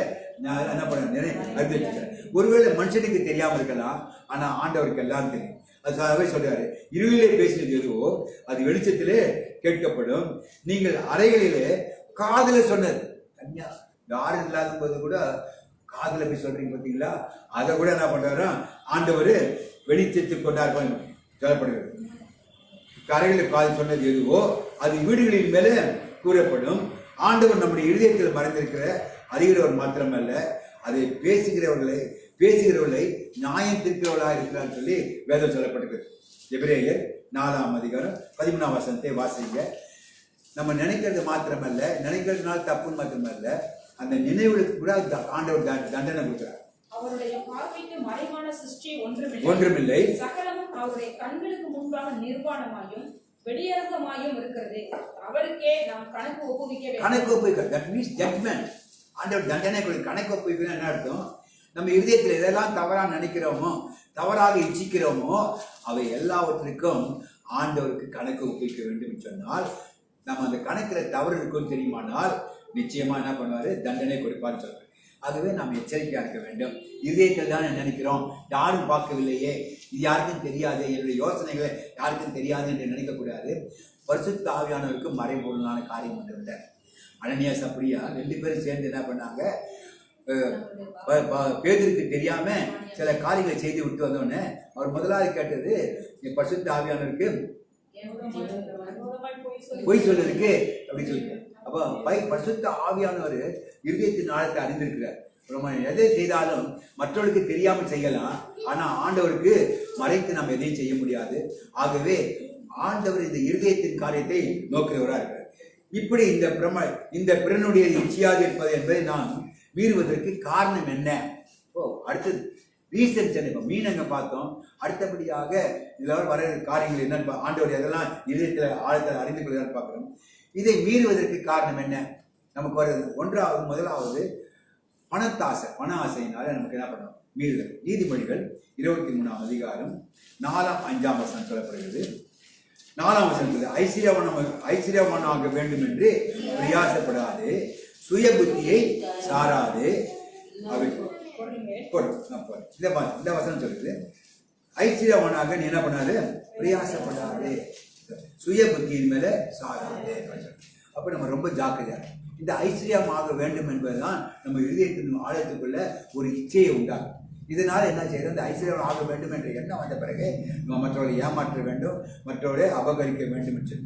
நான் என்ன பண்றேன். ஒருவேளை மனுஷனுக்கு தெரியாம இருக்கலாம், ஆனா ஆண்டவருக்கு எல்லாம் தெரியும். அதுக்காகவே சொல்றாரு, இருளிலே பேசினது எதுவோ அது வெளிச்சத்திலே கேட்கப்படும். நீங்கள் அறைகளிலே காதுல சொன்னது, கன்யா யாரும் இல்லாத போது கூட காதுல போய் சொல்றீங்க பார்த்தீங்களா, அதை கூட என்ன பண்றாரா ஆண்டவர் வெளிச்சத்துக்கு கொண்டார் சொல்லப்படுகிறது. கரைகளில் காது சொன்னது எதுவோ அது வீடுகளின் மேலே கூறப்படும். ஆண்டவர் நம்முடைய இருதயத்தில் மறைந்திருக்கிற அறிகிறவர் மாத்திரமல்ல, அதை பேசுகிறவர்களை நியாயம் தீர்க்கிறவர்களாக இருக்கிறான்னு சொல்லி வேதம் சொல்லப்பட்டிருக்கிறது. எபிரேயர் 4ஆம் அதிகாரம் 13ஆம் வசனத்தை வாசிங்க. நம்ம நினைக்கிறது மாத்திரமல்ல, நினைக்கிறதுனால தப்புன்னு மாத்திரமல்ல, அந்த நினைவுகளுக்கு கூட ஆண்டவர் தண்டனை கொடுக்கிறார். அவருடைய பார்வைக்கு மறைவான சிருஷ்டி ஒன்றுமில்லை, சகலமும் அவருடைய கண்களுக்கு முன்பாக நிர்வாணமாயும் வெளியரங்கமாயும் இருக்கிறது. அவருக்கே நாம் கணக்கு ஒப்புவிக்க வேண்டும். கணக்கு ஒப்புவிக்க, தட் மீன்ஸ் ஜட்மெண்ட். ஆண்டவர் தண்டனை கணக்கு ஒப்புவிக்கணும். என்ன அர்த்தம், நம்ம இதயத்தில் எதெல்லாம் தவறாக நினைக்கிறோமோ, தவறாக இச்சிக்கிறோமோ, அவை எல்லாவற்றுக்கும் ஆண்டவருக்கு கணக்கு ஒப்புவிக்க வேண்டும் சொன்னால், நம்ம அந்த கணக்கில் தவறு இருக்குன்னு தெரியுமானால் நிச்சயமா என்ன பண்ணுவாரு, தண்டனை கொடுப்பான்னு சொல்றாரு. ஆகவே நாம் எச்சரிக்கையாக இருக்க வேண்டும். இதயத்தில் தான் நினைக்கிறோம், யாரும் பார்க்கவில்லையே, இது யாருக்கும் தெரியாது, என்னுடைய யோசனைகளை யாருக்கும் தெரியாது என்று நினைக்கக்கூடாது. பரிசுத்த ஆவியானவருக்கு மறைபொருளான காரியம் ஒன்று இல்லை. அனனியா சப்ரியா 2 பேரும் சேர்ந்து என்ன பண்ணாங்க, பேதுருக்கு தெரியாம சில காரியங்களை செய்து விட்டு வந்தோடனே அவர் முதலாவது கேட்டது, பரிசுத்த ஆவியானவருக்கு பொய் சொல்றதுக்கு அப்படின்னு சொல்லிட்டு. அப்போ பரிசுத்த ஆவியானவர் இருதயத்தின் ஆழத்தை அறிந்திருக்கிறார். நம்ம எதை செய்தாலும் மற்றவர்களுக்கு தெரியாமல் செய்யலாம், ஆனா ஆண்டவருக்கு மறைத்து நம்ம எதையும் செய்ய முடியாது. ஆகவே ஆண்டவர் இந்த இருதயத்தின் காரியத்தை நோக்குகிறவராக இருக்கிறார். இப்படி இந்த பிறனுடைய இச்சையாக இருப்பது என்பதை நாம் மீறுவதற்கு காரணம் என்ன? அடுத்தது ரீசன்ஸ் என்ன? மீனங்க பார்த்தோம். அடுத்தபடியாக இதில் வர காரியங்கள் என்னன்னு ஆண்டவர் எதெல்லாம் இதயத்தில் ஆழத்தில் அறிந்து கொள்கிறான்னு பார்க்கிறோம். இதை மீறுவதற்கு காரணம் என்ன? நமக்கு வருது முதலாவது பணத்தாசை. பண ஆசையினால நமக்கு என்ன பண்ணணும், மீறுதல். நீதிமொழிகள் 23ஆம் அதிகாரம் 4ஆம் 5ஆம் வசனம் சொல்லப்படுகிறது. 4ஆம் வசனம் சொல்லுது, ஐஸ்வர்யவானாக வேண்டும் என்று பிரயாசப்படாது, சுய புத்தியை சாராது. இந்த வசனம் சொல்லுது, ஐஸ்வர்யவானாக நீ என்ன பண்ணாது, பிரயாசப்படாது, சுய புத்தியின் மேல சாராது. அப்ப நம்ம ரொம்ப ஜாக்கிரதையா, இந்த ஐஸ்வர்யமாக வேண்டும் என்பதுதான் நம்ம இதயத்தின் ஆழத்துக்குள்ள ஒரு இச்சையை உண்டாகும். இதனால என்ன செய்யறது, இந்த ஐஸ்வர்யம் ஆக வேண்டும் என்ற எண்ணம் வந்த பிறகு நம்ம மற்றவர்களை ஏமாற்ற வேண்டும், மற்றவர்களை அபகரிக்க வேண்டும் என்று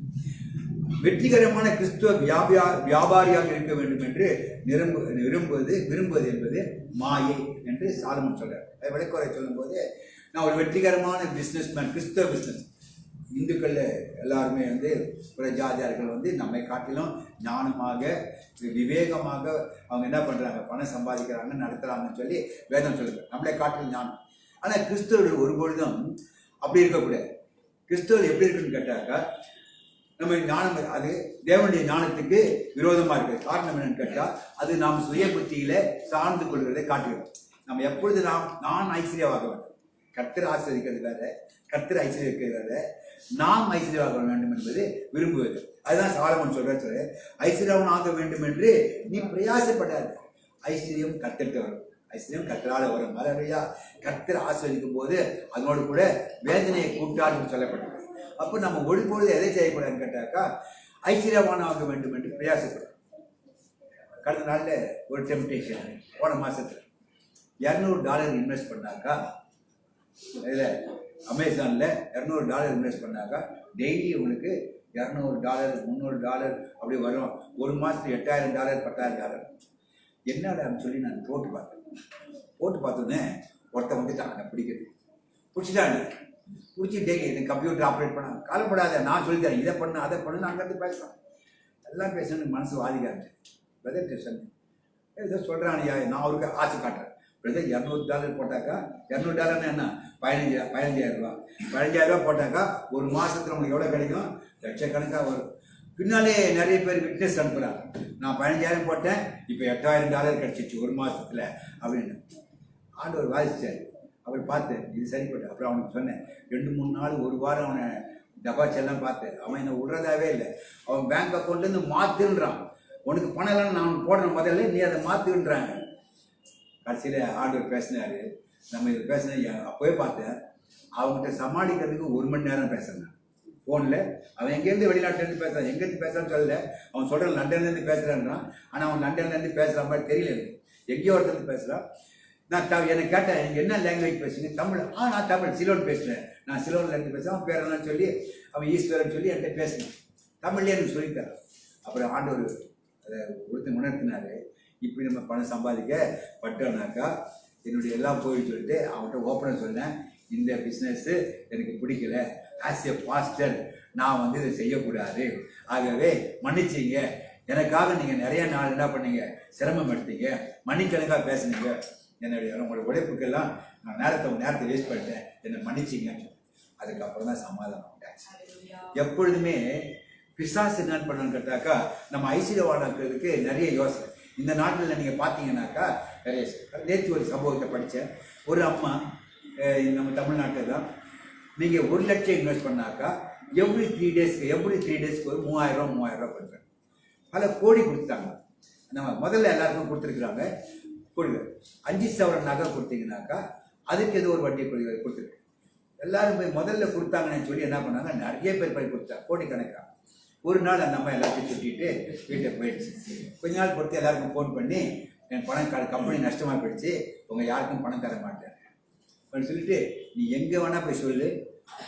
வெற்றிகரமான கிறிஸ்துவ வியாபாரியாக இருக்க வேண்டும் என்று விரும்புவது என்பது மாயை என்று சாலமன் சொல்றார். விளக்குறை சொல்லும் போது, நான் ஒரு வெற்றிகரமான பிசினஸ்மேன், கிறிஸ்துவ பிசினஸ். இந்துக்கள் எல்லாருமே பிற ஜாதியார்கள் நம்மை காட்டிலும் ஞானமாக விவேகமாக அவங்க என்ன பண்றாங்க, பணம் சம்பாதிக்கிறாங்க, நடத்துறாங்கன்னு சொல்லி வேதம் சொல்லுங்க. நம்மளை காட்டிலும் ஞானம். ஆனா கிறிஸ்தவர்கள் ஒருபொழுதும் அப்படி இருக்கக்கூடாது. கிறிஸ்தவர்கள் எப்படி இருக்குன்னு கேட்டாக்கா, நம்ம ஞானம் அது தேவனுடைய ஞானத்துக்கு விரோதமா இருக்கு. காரணம் என்னன்னு கேட்டா, அது நாம் சுய புத்தியில சார்ந்து கொள்வதை காட்டுகிறோம். நம்ம எப்பொழுது நான் ஐஸ்வர்யவாக வேண்டும், கர்த்தர் ஆசீர்வதிக்கிறது வேற, கர்த்தர் ஐஸ்வர்யம் வேற. நாம் ஐஸ்வர்யமாக வேண்டும் என்பது விரும்புவது. அதுதான் சாலமோன் சொல்ற ஐஸ்வர்யவன் ஆக வேண்டும் என்று நீ பிரயாசப்படாது. ஐஸ்வர்யம் கர்த்தர்கிட்ட வரும், ஐஸ்வர்யம் கர்த்தரால வரும். மறுபடியா கர்த்தர் ஆஸ்வதிக்கும் போது அதனோடு கூட வேதனையை கூட்டான்னு சொல்லப்பட்டது. அப்போ நம்ம ஒழுப்பொழுது எதை செய்யக்கூடாதுன்னு கேட்டாக்கா ஐஸ்வர்யவான் ஆக வேண்டும் என்று பிரயாசப்படும். கடந்த நாளில் ஒரு டெம்டேஷன், போன மாசத்துல $200 இன்வெஸ்ட் பண்ணாக்கா, இதில் அமேசானில் $200 இன்வெஸ்ட் பண்ணாக்கா டெய்லி உங்களுக்கு $200 $300 அப்படி வரும். ஒரு மாதத்துக்கு $8000 $10,000. என்னடான்னு சொல்லி நான் போட்டு பார்த்தோன்னே ஒருத்தன் வந்துட்டான், நான் பிடிக்கிறது பிடிச்சிட்டாங்க. பிடிச்சி டெய்லி இந்த கம்ப்யூட்டர் ஆப்ரேட் பண்ண கவலைப்படாத, நான் சொல்லித்தரேன், இதை பண்ணு அதை பண்ணு, அங்கேருந்து பேசுகிறேன். எல்லாம் பேசணுன்னு மனசு வாதிக்காச்சு. பிரதர் டென்ஷன் ஏதோ சொல்கிறான். நான் அவருக்கு ஆசை காட்டுறேன். பிரதர் $200 போட்டாக்கா, $200 என்ன $15,000 போட்டாக்கா ஒரு மாதத்துல உங்களுக்கு எவ்வளோ கிடைக்கும்? லட்சக்கணக்காக வரும். பின்னாலே நிறைய பேர் விட்னஸ் அனுப்புகிறாங்க. நான் 15,000 போட்டேன், இப்போ $8,000 கிடைச்சிச்சு ஒரு மாதத்துல அப்படின்னு. ஆண்டவர் வாசிச்சார். அவர் பார்த்தேன், இது சரிப்பட்டு. அப்புறம் அவனுக்கு சொன்னேன், 2-3 நாள் ஒரு வாரம் அவனை டபாச்செல்லாம் பார்த்தேன். அவன் என்னை விடுறதாவே இல்லை. அவன் பேங்க் அக்கௌண்ட்லேருந்து மாற்றுன்றான். உனக்கு பணம் இல்லைன்னு நான் போடுறேன், முதல்ல நீ அதை மாற்றுன்றாங்க. கடைசியில் ஆண்டவர் பேசினாரு. நம்ம இதை பேசின அப்போவே பார்த்தேன். அவங்ககிட்ட சமாளிக்கிறதுக்கு 1 மணி நேரம் பேசுறேன் ஃபோனில். அவன் எங்கேருந்து வெளிநாட்டிலேருந்து பேசுகிறான், எங்கேருந்து பேசுகிறான்னு சொல்லல. அவன் சொல்கிறான் லண்டன்லேருந்து பேசுகிறான்றான். ஆனால் அவன் லண்டன்லேருந்து பேசுகிற மாதிரி தெரியல எனக்கு. எங்கேயோ ஒருத்தருந்து பேசுகிறான். நான் என்னை கேட்டேன், நீங்கள் என்ன லாங்குவேஜ் பேசுங்க? தமிழ். நான் தமிழ், சிலோன் பேசுகிறேன். நான் சிலோன்லேருந்து பேசுகிறேன். அவன் பேரெல்லாம் சொல்லி அவன் ஈஸ்வரன் சொல்லி என்கிட்ட பேசினேன். தமிழ்லேயே எனக்கு சொல்லித்தரேன். அப்புறம் ஆண்டவர் அதை ஒருத்தன் உணர்த்தினாரு. இப்படி நம்ம பணம் சம்பாதிக்க பட்டோம்னாக்கா என்னுடைய எல்லாம் போயின்னு சொல்லிட்டு அவன்கிட்ட ஓப்பனாக சொன்னேன், இந்த பிஸ்னஸ்ஸு எனக்கு பிடிக்கல. ஆஸ் எ பாஸ்டர் நான் இதை செய்யக்கூடாது. ஆகவே மன்னிச்சிங்க. எனக்காக நீங்கள் நிறைய நாள் என்ன பண்ணீங்க, சிரமம் எடுத்தீங்க, மணிக்கணக்காக பேசுனீங்க. உங்களோட உழைப்புக்கெல்லாம் நான் நேரத்தை வேஸ்ட் பண்ணிட்டேன், என்னை மன்னிச்சிங்கன்னு சொன்னேன். அதுக்கப்புறம் தான் சமாதானம் உண்டாச்சு. எப்பொழுதுமே பிசாசு என்ன பண்ணணும்னு கேட்டாக்கா நம்ம ஐஸ்வர்யவானாக்கிறதுக்கு நிறைய யோசனை. இந்த நாட்டில் நீங்கள் பார்த்தீங்கன்னாக்கா நிறைய. நேற்று ஒரு சம்பவத்தை படித்தேன். ஒரு அம்மா நம்ம தமிழ்நாட்டில் தான், நீங்கள் 1 லட்சம் இன்வெஸ்ட் பண்ணாக்கா எவ்ரி 3 டேஸ்க்கு ஒரு $3000 கொடுக்குறேன். பல கோடி கொடுத்தாங்க. நம்ம முதல்ல எல்லாருக்கும் கொடுத்துருக்குறாங்க. கொடுங்க 5,000 நகை கொடுத்தீங்கன்னாக்கா அதுக்கு ஏதோ ஒரு வட்டி கொடுத்துருக்கு. எல்லாரும் போய் முதல்ல கொடுத்தாங்கன்னு சொல்லி என்ன பண்ணாங்க, நிறைய பேர் போய் கொடுத்தாங்க, கோடிக்கணக்காக. ஒரு நாள் அந்த அம்மா எல்லாத்தையும் சுட்டிட்டு வீட்டை போயிடுச்சு. கொஞ்ச நாள் பொறுத்து எல்லாருக்கும் ஃபோன் பண்ணி, என் பணம் கம்பெனி நஷ்டமாக போயிடுச்சு, உங்கள் யாருக்கும் பணம் தர மாட்டேன் அப்படின்னு சொல்லிட்டு, நீ எங்கே வேணால் போய் சொல்லு,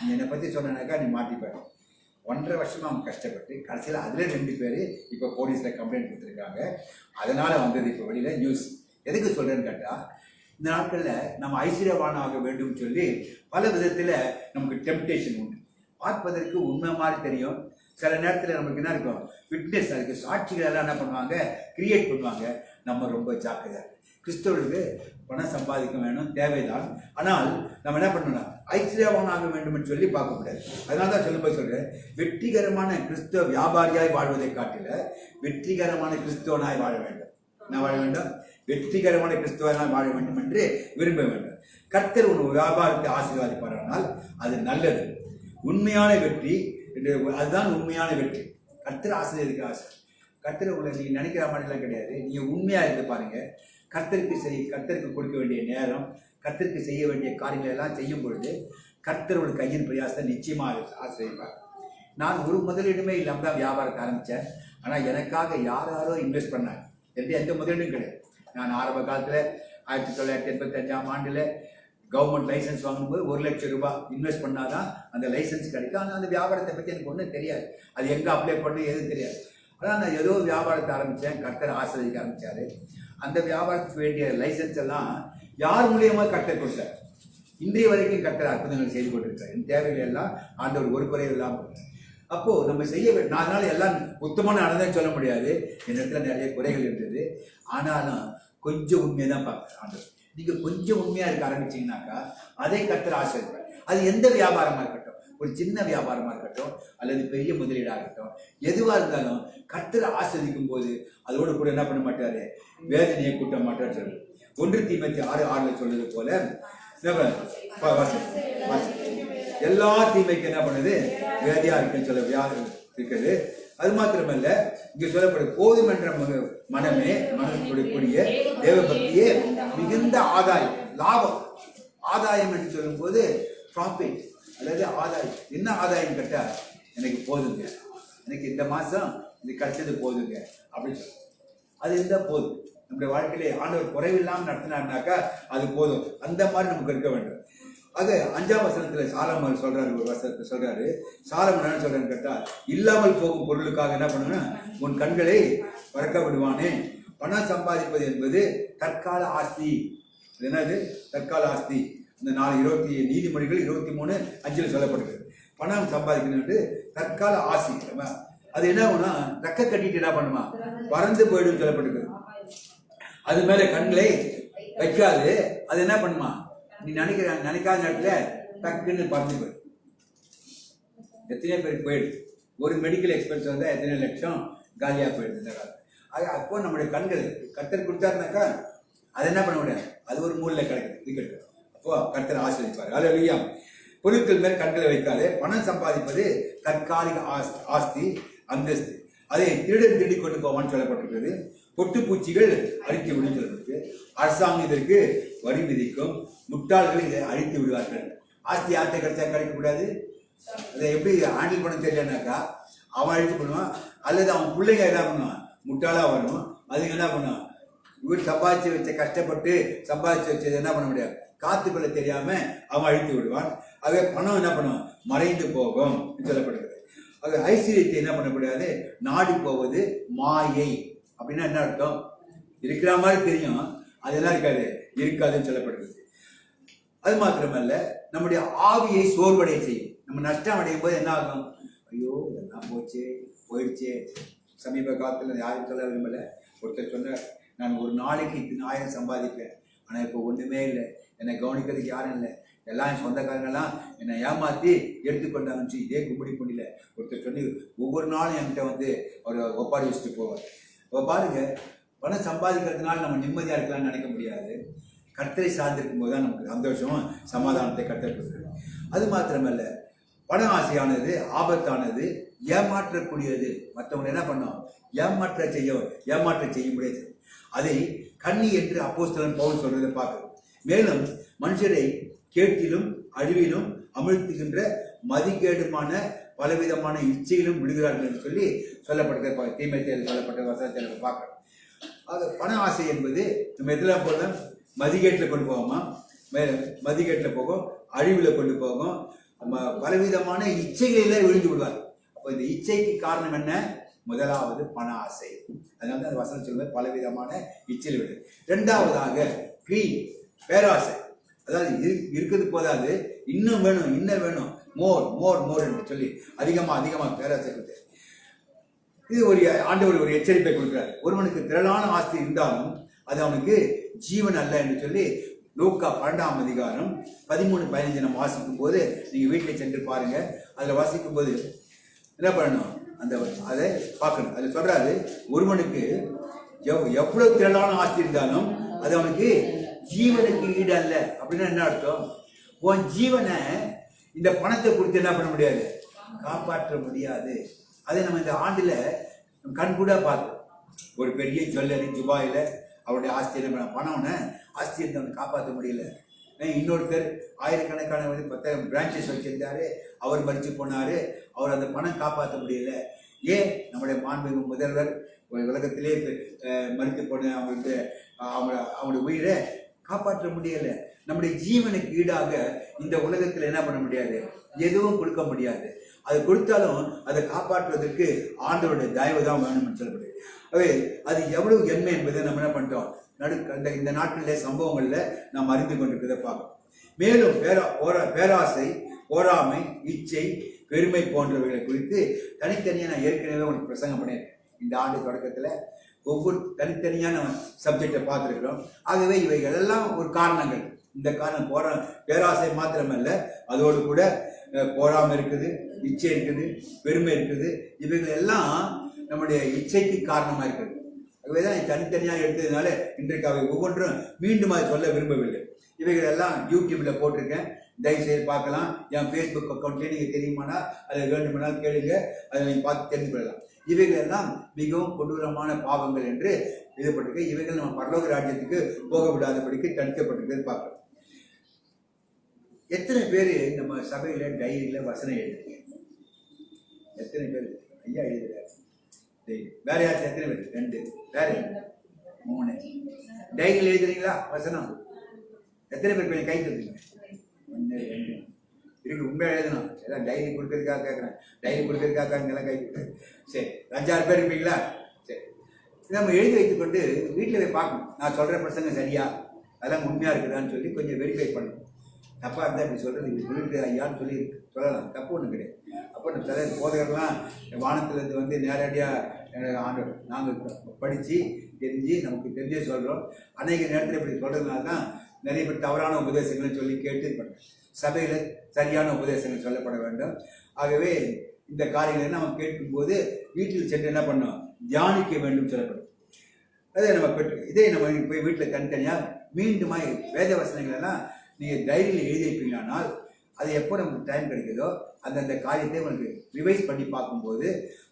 நீ என்னை பற்றி சொன்னாக்கா நீ மாட்டிப்பாரு. 1.5 வருஷமாக அவங்க கஷ்டப்பட்டு கடைசியில் அதில் 2 பேர் இப்போ போலீஸில் கம்ப்ளைண்ட் கொடுத்துருக்காங்க. அதனால் வந்தது இப்போ வெளியில் நியூஸ். எதுக்கு சொல்கிறேன்னு கேட்டால், இந்த நாட்களில் நம்ம ஐஸ்வர்யவான் ஆக வேண்டும் சொல்லி பல விதத்தில் நமக்கு டெம்டேஷன் உண்டு. பார்ப்பதற்கு உண்மை மாதிரி தெரியும். சில நேரத்தில் நமக்கு என்ன இருக்கும், ஃபிட்னஸ், அதுக்கு சாட்சிகள் எல்லாம் என்ன பண்ணுவாங்க, கிரியேட் பண்ணுவாங்க. நம்ம ரொம்ப ஜாக்கிரதை. கிறிஸ்தவர்களுக்கு பணம் சம்பாதிக்க வேணும், தேவைதான். ஆனால் நம்ம என்ன பண்ணணும், ஐஸ்வர்யவான் ஆக வேண்டும் சொல்லி பார்க்கக்கூடாது. அதனால தான் சொல்லும்போது சொல்கிறேன், வெற்றிகரமான கிறிஸ்தவ வியாபாரியாய் வாழ்வதை காட்டில வெற்றிகரமான கிறிஸ்தவனாய் வாழ வேண்டும். என்ன வாழ வேண்டும்? வெற்றிகரமான கிறிஸ்தவனாய் வாழ வேண்டும் என்று விரும்ப வேண்டும். கர்த்தர் ஒரு வியாபாரத்தை ஆசீர்வாதிப்பாரானால் அது நல்லது. உண்மையான வெற்றி, அதுதான் உண்மையான வெற்றி. கர்த்தர் ஆசீர்வதிக்க ஆசை. கர்த்தர் உங்களை நீங்கள் நினைக்கிற மாதிரிலாம் கிடையாது. நீங்கள் உண்மையாக இருந்து பாருங்க. கர்த்தருக்கு கொடுக்க வேண்டிய நேரம், கர்த்தருக்கு செய்ய வேண்டிய காரியங்கள் எல்லாம் செய்யும் பொழுது கர்த்தரோட கையின் பிரயாசத்தை நிச்சயமாக ஆசீர்வதிப்பார். நான் ஒரு முதலீடுமே இல்லாமல் தான் வியாபாரத்தை ஆரம்பித்தேன். ஆனால் எனக்காக யாரோ இன்வெஸ்ட் பண்ணாங்க. எந்த முதலீடும் கிடையாது. நான் ஆரம்ப காலத்தில் 1985ஆம் ஆண்டில் கவர்மெண்ட் லைசன்ஸ் வாங்கும்போது $1 லட்சம் இன்வெஸ்ட் பண்ணாதான் அந்த லைசன்ஸ் கிடைக்கும். ஆனால் அந்த வியாபாரத்தை பற்றி எனக்கு ஒன்றும் தெரியாது. அது எங்கே அப்ளை பண்ணணும் எதுவும் தெரியாது. ஆனால் நான் ஏதோ ஒரு வியாபாரத்தை ஆரம்பித்தேன். கர்த்தர் ஆசீர்வதிக்க ஆரம்பித்தார். அந்த வியாபாரத்துக்கு வேண்டிய லைசன்ஸ் எல்லாம் யார் மூலியமாக கர்த்தர் கொடுத்தார். இன்றைய வரைக்கும் கர்த்தர் அற்புதங்கள் செய்து கொண்டிருக்கார். என் தேவைகள் எல்லாம் ஆண்டவர் ஒரு குறை இல்லாமல். அப்போது நம்ம செய்ய வேண்டும். அதனால எல்லாம் உத்தமான நடந்தேன்னு சொல்ல முடியாது. என் இடத்துல நிறைய குறைகள் இருந்தது. ஆனாலும் கொஞ்சம் உண்மையை தான் பார்க்குறேன் ஆண்டவர். நீங்கள் கொஞ்சம் உண்மையாக இருக்க ஆரம்பிச்சிங்கனாக்கா அதை கர்த்தர் ஆசீர்வதிப்பார். அது எந்த வியாபாரமாக இருக்கட்டும், ஒரு சின்ன வியாபாரமாக இருக்கட்டும் அல்லது பெரிய முதலீடாக இருக்கட்டும், எதுவாக இருந்தாலும் கர்த்தர் ஆசீர்வதிக்கும் போது அதோடு கூட என்ன பண்ண மாட்டார், வேதனையை கூட்ட மாட்டார். சொல்லு 1 தீமோத்தேயு 6:6 சொல்றது போல எல்லா தீமைக்கு என்ன பண்ணுது? வேதியா இருக்குன்னு சொல்ல வியாதி இருக்குது. அது மாத்திரமல்ல, இங்க சொல்லப்படும் போதும் என்ற மனமே மனக்கூடிய தேவ பக்தியே மிகுந்த ஆதாயம், லாபம். ஆதாயம் என்று சொல்லும் போது ப்ராஃபிட், அல்லது ஆதாயம். என்ன ஆதாயம் கேட்டா, எனக்கு போதுங்க, எனக்கு இந்த மாசம் இது கிடைச்சது போதுங்க அப்படின்னு சொல்லுவோம். அது இருந்தால் போதும். நம்முடைய வாழ்க்கையிலே ஆண்டவர் குறைவில்லாமல் நடத்தினார்னாக்கா அது போதும். அந்த மாதிரி நமக்கு இருக்க வேண்டும். அது 5ஆம் வசனத்துல சாலமன் சொல்றாரு, ஒரு வசனத்தை சொல்றாரு. சாலமன் என்ன சொல்றான்னு கேட்டா, இல்லாமல் போகும் பொருளுக்காக என்ன பண்ணுன்னா, உன் கண்களை பறக்க விடுவானே. பணம் சம்பாதிப்பது என்பது தற்கால ஆஸ்தி. என்னது தற்கால ஆஸ்தி? இந்த 20 நீதிமொழிகள் 23:5 சொல்லப்படுகிறது. பணம் சம்பாதிக்கணும் தற்கால ஆசி. அது என்ன ஆகும்னா, ரெக்க கட்டிட்டு என்ன பண்ணுமா, பறந்து போயிடும் சொல்லப்பட்டிருக்கு. அது மேல கண்களை வைக்காது. அது என்ன பண்ணுமா, நீ நினைக்காத நேரத்துல டக்குன்னு பறந்து போயிடும். எத்தனை பேருக்கு போயிடுது? ஒரு மெடிக்கல் எக்ஸ்பென்ஸ் வந்தா எத்தனை லட்சம் காலியா போயிடுது. அப்போ நம்மளுடைய கண்கள் கர்த்தர் கொடுத்தாருனாக்கா அது என்ன பண்ண முடியாது, அது ஒரு மூலையில கிடைக்குது. அப்போ கர்த்தர் ஆசீர்வதிப்பார். அல்லேலூயா. பொருட்கள் மேல் கண்களை வைக்காது. பணம் சம்பாதிப்பது தற்காலிக ஆஸ்தி, அந்தஸ்து. அதை திருடி கொண்டு போவான்னு சொல்லப்பட்டிருக்கிறது. பொட்டுப்பூச்சிகள் அழித்து விடும் சொல்லப்பட்டிருக்கு. அரசாங்கம் இதற்கு வரி விதிக்கும். முட்டாள்கள் இதை அழித்து விடுவார்கள். ஆஸ்தி யார்கிட்ட கிடைச்சா கிடைக்கக்கூடாது. அதை எப்படி ஹேண்டில் பண்ண தெரியலனாக்கா அவன் அழித்து பண்ணுவான், அல்லது அவன் பிள்ளைங்க என்ன பண்ணுவான், முட்டாளா வரும். அதுக்கு என்ன பண்ணுவான், இவர் சம்பாதிச்சு வச்ச கஷ்டப்பட்டு சம்பாதிச்சு வச்சது என்ன பண்ண முடியாது, காத்துக்கொள்ள தெரியாம அவன் அழித்து விடுவான். ஆகவே பணம் என்ன பண்ணுவான், மறைந்து போகும் சொல்லப்படுகிறது. ஆக ஐஸ்வர்யத்தை என்ன பண்ணக்கூடாது, நாடி போவது மாயை. அப்படின்னா என்ன அர்த்தம், இருக்கிற மாதிரி தெரியும், அதெல்லாம் இருக்காதுன்னு சொல்லப்படுகிறது. அது மாத்திரமல்ல, நம்முடைய ஆவியை சோர்வடைய செய்யும். நம்ம நஷ்டம் அடையும் போது என்ன ஆகும், ஐயோ இதெல்லாம் போயிடுச்சே. சமீப காலத்தில் யாரும் சொல்ல விரும்பல. ஒருத்தர் சொன்னார், நான் ஒரு நாளைக்கு 1000 சம்பாதிப்பேன், ஆனால் இப்போ ஒன்றுமே இல்லை, என்னை கவனிக்கிறதுக்கு யாரும் இல்லை, எல்லாம் என் சொந்தக்காரங்கெல்லாம் என்னை ஏமாற்றி எடுத்துக்கொண்டாச்சு. இதே கும்பிடி கொண்டில ஒருத்தர் சொல்லி ஒவ்வொரு நாளும் என்கிட்ட வந்து அவர் ஒப்பாரி வச்சுட்டு போவார். இப்போ பாருங்க, பணம் சம்பாதிக்கிறதுனால நம்ம நிம்மதியாக இருக்கலாம்னு நினைக்க முடியாது. கர்த்தரை சார்ந்திருக்கும் போது தான் நமக்கு சந்தோஷமும் சமாதானத்தை கர்த்தர் கொடுக்குறது. அது மாத்திரமல்ல, பண ஆசையானது ஆபத்தானது, ஏமாற்றக்கூடியது. மற்றவங்க என்ன பண்ணோம், ஏமாற்ற செய்ய முடியாது. அதை கண்ணி என்று அப்போஸ்தலன் பவுல் சொல்றதை பார்க்கிறோம். மேலும் மனுஷரை கேட்டிலும் அழிவிலும் அமிழ்த்துகின்ற மதிகேடுமான பலவிதமான இச்சையிலும் விடுகிறார்கள் என்று சொல்லி சொல்லப்பட்ட தீமையில் சொல்லப்பட்ட வசனத்தை நம்ம பார்க்கிறோம். அது பண ஆசை என்பது நம்ம எதில் போகலாம், மதிகேட்டில் கொண்டு போவோமா, மதிகேட்டில் போகும், அழிவில் கொண்டு போகும், பலவிதமான இச்சைகளிலே விழுந்து விடுவார். அப்போ இந்த இச்சைக்கு காரணம் என்ன, முதலாவது பண ஆசை. அதனால தான் அந்த வசனம் சொல்வது பலவிதமான இச்சையில் விடு. இரண்டாவதாக பேராசை. அதாவது இருக்கிறது போதாது, இன்னும் வேணும், இன்னும் வேணும், மோர் என்று சொல்லி அதிகமாக பேராசை கொடுத்து. இது ஒரு ஆண்டவர் ஒரு எச்சரிப்பை கொடுக்கிறார். ஒருவனுக்கு திரளான ஆஸ்தி இருந்தாலும் அது அவனுக்கு ஜீவன் அல்ல என்று சொல்லி லூக்கா 12ஆம் அதிகாரம் 13-15 நம்ம வாசிக்கும் போது நீங்க வீட்டில் சென்று பாருங்க. அதுல வாசிக்கும் போது என்ன பண்ணணும், அதை பார்க்கணும். அதுல சொல்றாரு, ஒருவனுக்கு எவ்வளவு திரளான ஆஸ்தி இருந்தாலும் அது அவனுக்கு ஜீவனுக்கு ஈடு அல்ல. அப்படின்னா என்ன அர்த்தம், உன் ஜீவனை இந்த பணத்தை கொடுத்து என்ன பண்ண முடியாது, காப்பாற்ற முடியாது. அதை நம்ம இந்த ஆண்டுல கண் கூட பார்த்தோம். ஒரு பெரிய ஜுவல்லரி துபாயில அவருடைய ஆஸ்தி என்ன பண்ண, பணம்னு ஆஸ்தி இருந்தவனை காப்பாற்ற முடியல. இன்னொருத்தர் ஆயிரக்கணக்கான 10,000 பிரான்ச்சஸ் வச்சிருந்தாரு, அவர் மறிச்சு போனாரு, அவர் அந்த பணம் காப்பாற்ற முடியல. ஏன், நம்முடைய மாண்புமிகு முதல்வர் உலகத்திலே மறித்து போன அவங்களுடைய உயிரை காப்பாற்ற முடியல. நம்முடைய ஜீவனுக்கு ஈடாக இந்த உலகத்தில் என்ன பண்ண முடியாது, எதுவும் கொடுக்க முடியாது. அது கொடுத்தாலும் அதை காப்பாற்றுவதற்கு ஆண்டவருடைய தயவு தான் வேணும்னு சொல்லப்படுது. அது எவ்வளவு என்மை என்பதை நம்ம என்ன பண்ணிட்டோம், இந்த நாட்களிலே சம்பவங்கள்ல நாம் அறிந்து கொண்டிருக்கிறத பார்க்கணும். மேலும் பேராசை, பொறாமை, இச்சை, பெருமை போன்றவைகளை குறித்து தனித்தனியாக நான் ஏற்கனவே உனக்கு பிரசங்கம் பண்ணியிருக்கேன். இந்த ஆண்டு தொடக்கத்துல ஒவ்வொரு தனித்தனியான சப்ஜெக்டை பார்த்துருக்கிறோம். ஆகவே இவைகள் எல்லாம் ஒரு காரணங்கள். இந்த காரணம் பேராசை மாத்திரமல்ல, அதோடு கூட பொறாமை இருக்குது, இச்சை இருக்குது, பெருமை இருக்குது. இவைகள் எல்லாம் நம்முடைய இச்சைக்கு காரணமா இருக்குது. ஆகவேதான் தனித்தனியாக எடுத்ததுனால இன்றைக்கு அவை ஒவ்வொன்றும் மீண்டும் அதை சொல்ல விரும்பவில்லை. இவைகள் எல்லாம் யூடியூப்ல போட்டிருக்கேன், தயவுசெய்து பார்க்கலாம். என் ஃபேஸ்புக் அக்கௌண்ட்லேயே நீங்கள் தெரியுமானா அதை வேண்டுமானால் கேளுங்க, அதை நீங்கள் பார்த்து தெரிந்து கொள்ளலாம். இவைகள் எல்லாம் மிகவும் கொடூரமான பாவங்கள் என்று எழுதப்பட்டிருக்கு. இவைகள் நம்ம பரலோக ராஜ்யத்துக்கு போக விடாதபடிக்கு தடுக்கப்பட்டிருக்கிறது பார்க்கலாம். எத்தனை பேர் நம்ம சபையில டைரியில வசனம் எழுதுறீங்க? எத்தனை பேர்? ஐயா எழுதுறாரு. வேற யாருக்கு எத்தனை பேர்? 2. வேற 3. டைரியில் எழுதுறீங்களா வசனம்? எத்தனை பேர் கொஞ்சம் கை தருவீங்க? 1 2 இருக்கு. உண்மையாக எழுதணும். எல்லாம் டைரி கொடுக்கறதுக்காக கேட்குறேன், டைரி கொடுக்கறதுக்காக இங்கெல்லாம் கை கொடுக்குறேன். சரி, 5-6 பேர் இருப்பீங்களா? சரி, நம்ம எழுதி வைத்துக்கொண்டு வீட்டில் போய் பார்க்கணும். நான் சொல்கிற பிரசங்க சரியா, அதெல்லாம் உண்மையாக இருக்குதான்னு சொல்லி கொஞ்சம் வெரிஃபை பண்ணணும். தப்பாக இருந்தால் இப்படி சொல்கிறது, இப்படி சொல்லிட்டு ஐயான்னு சொல்லி சொல்லலாம், தப்பு ஒன்றும் கிடையாது. அப்போ நம்ம சில போதகர்லாம் வானத்திலேருந்து வந்து நேரடியாக ஆண்டோம் நாங்கள் படித்து தெரிஞ்சு நமக்கு தெரிஞ்சே சொல்கிறோம். அநேக நேரத்தில் இப்படி சொல்கிறதுனால தான் நிறைய பேர் தவறான உபதேசங்களை சொல்லி கேட்டு பண்ணுறோம். சபையில் சரியான உபதேசங்கள் சொல்லப்பட வேண்டும். ஆகவே இந்த காரியங்களை நம்ம கேட்கும்போது வீட்டில் சென்று என்ன பண்ணோம், தியானிக்க வேண்டும் சொல்லப்படும். அதை நம்ம பெற்று இதே நம்ம போய் வீட்டில் தனித்தனியாக மீண்டுமாய் வேத வசனங்கள் எல்லாம் நீங்கள் டைரியில் எழுதி வைப்பீங்களானால் அது எப்போ நமக்கு டைம் கிடைக்குதோ அந்தந்த காரியத்தை உங்களுக்கு ரிவைஸ் பண்ணி பார்க்கும்போது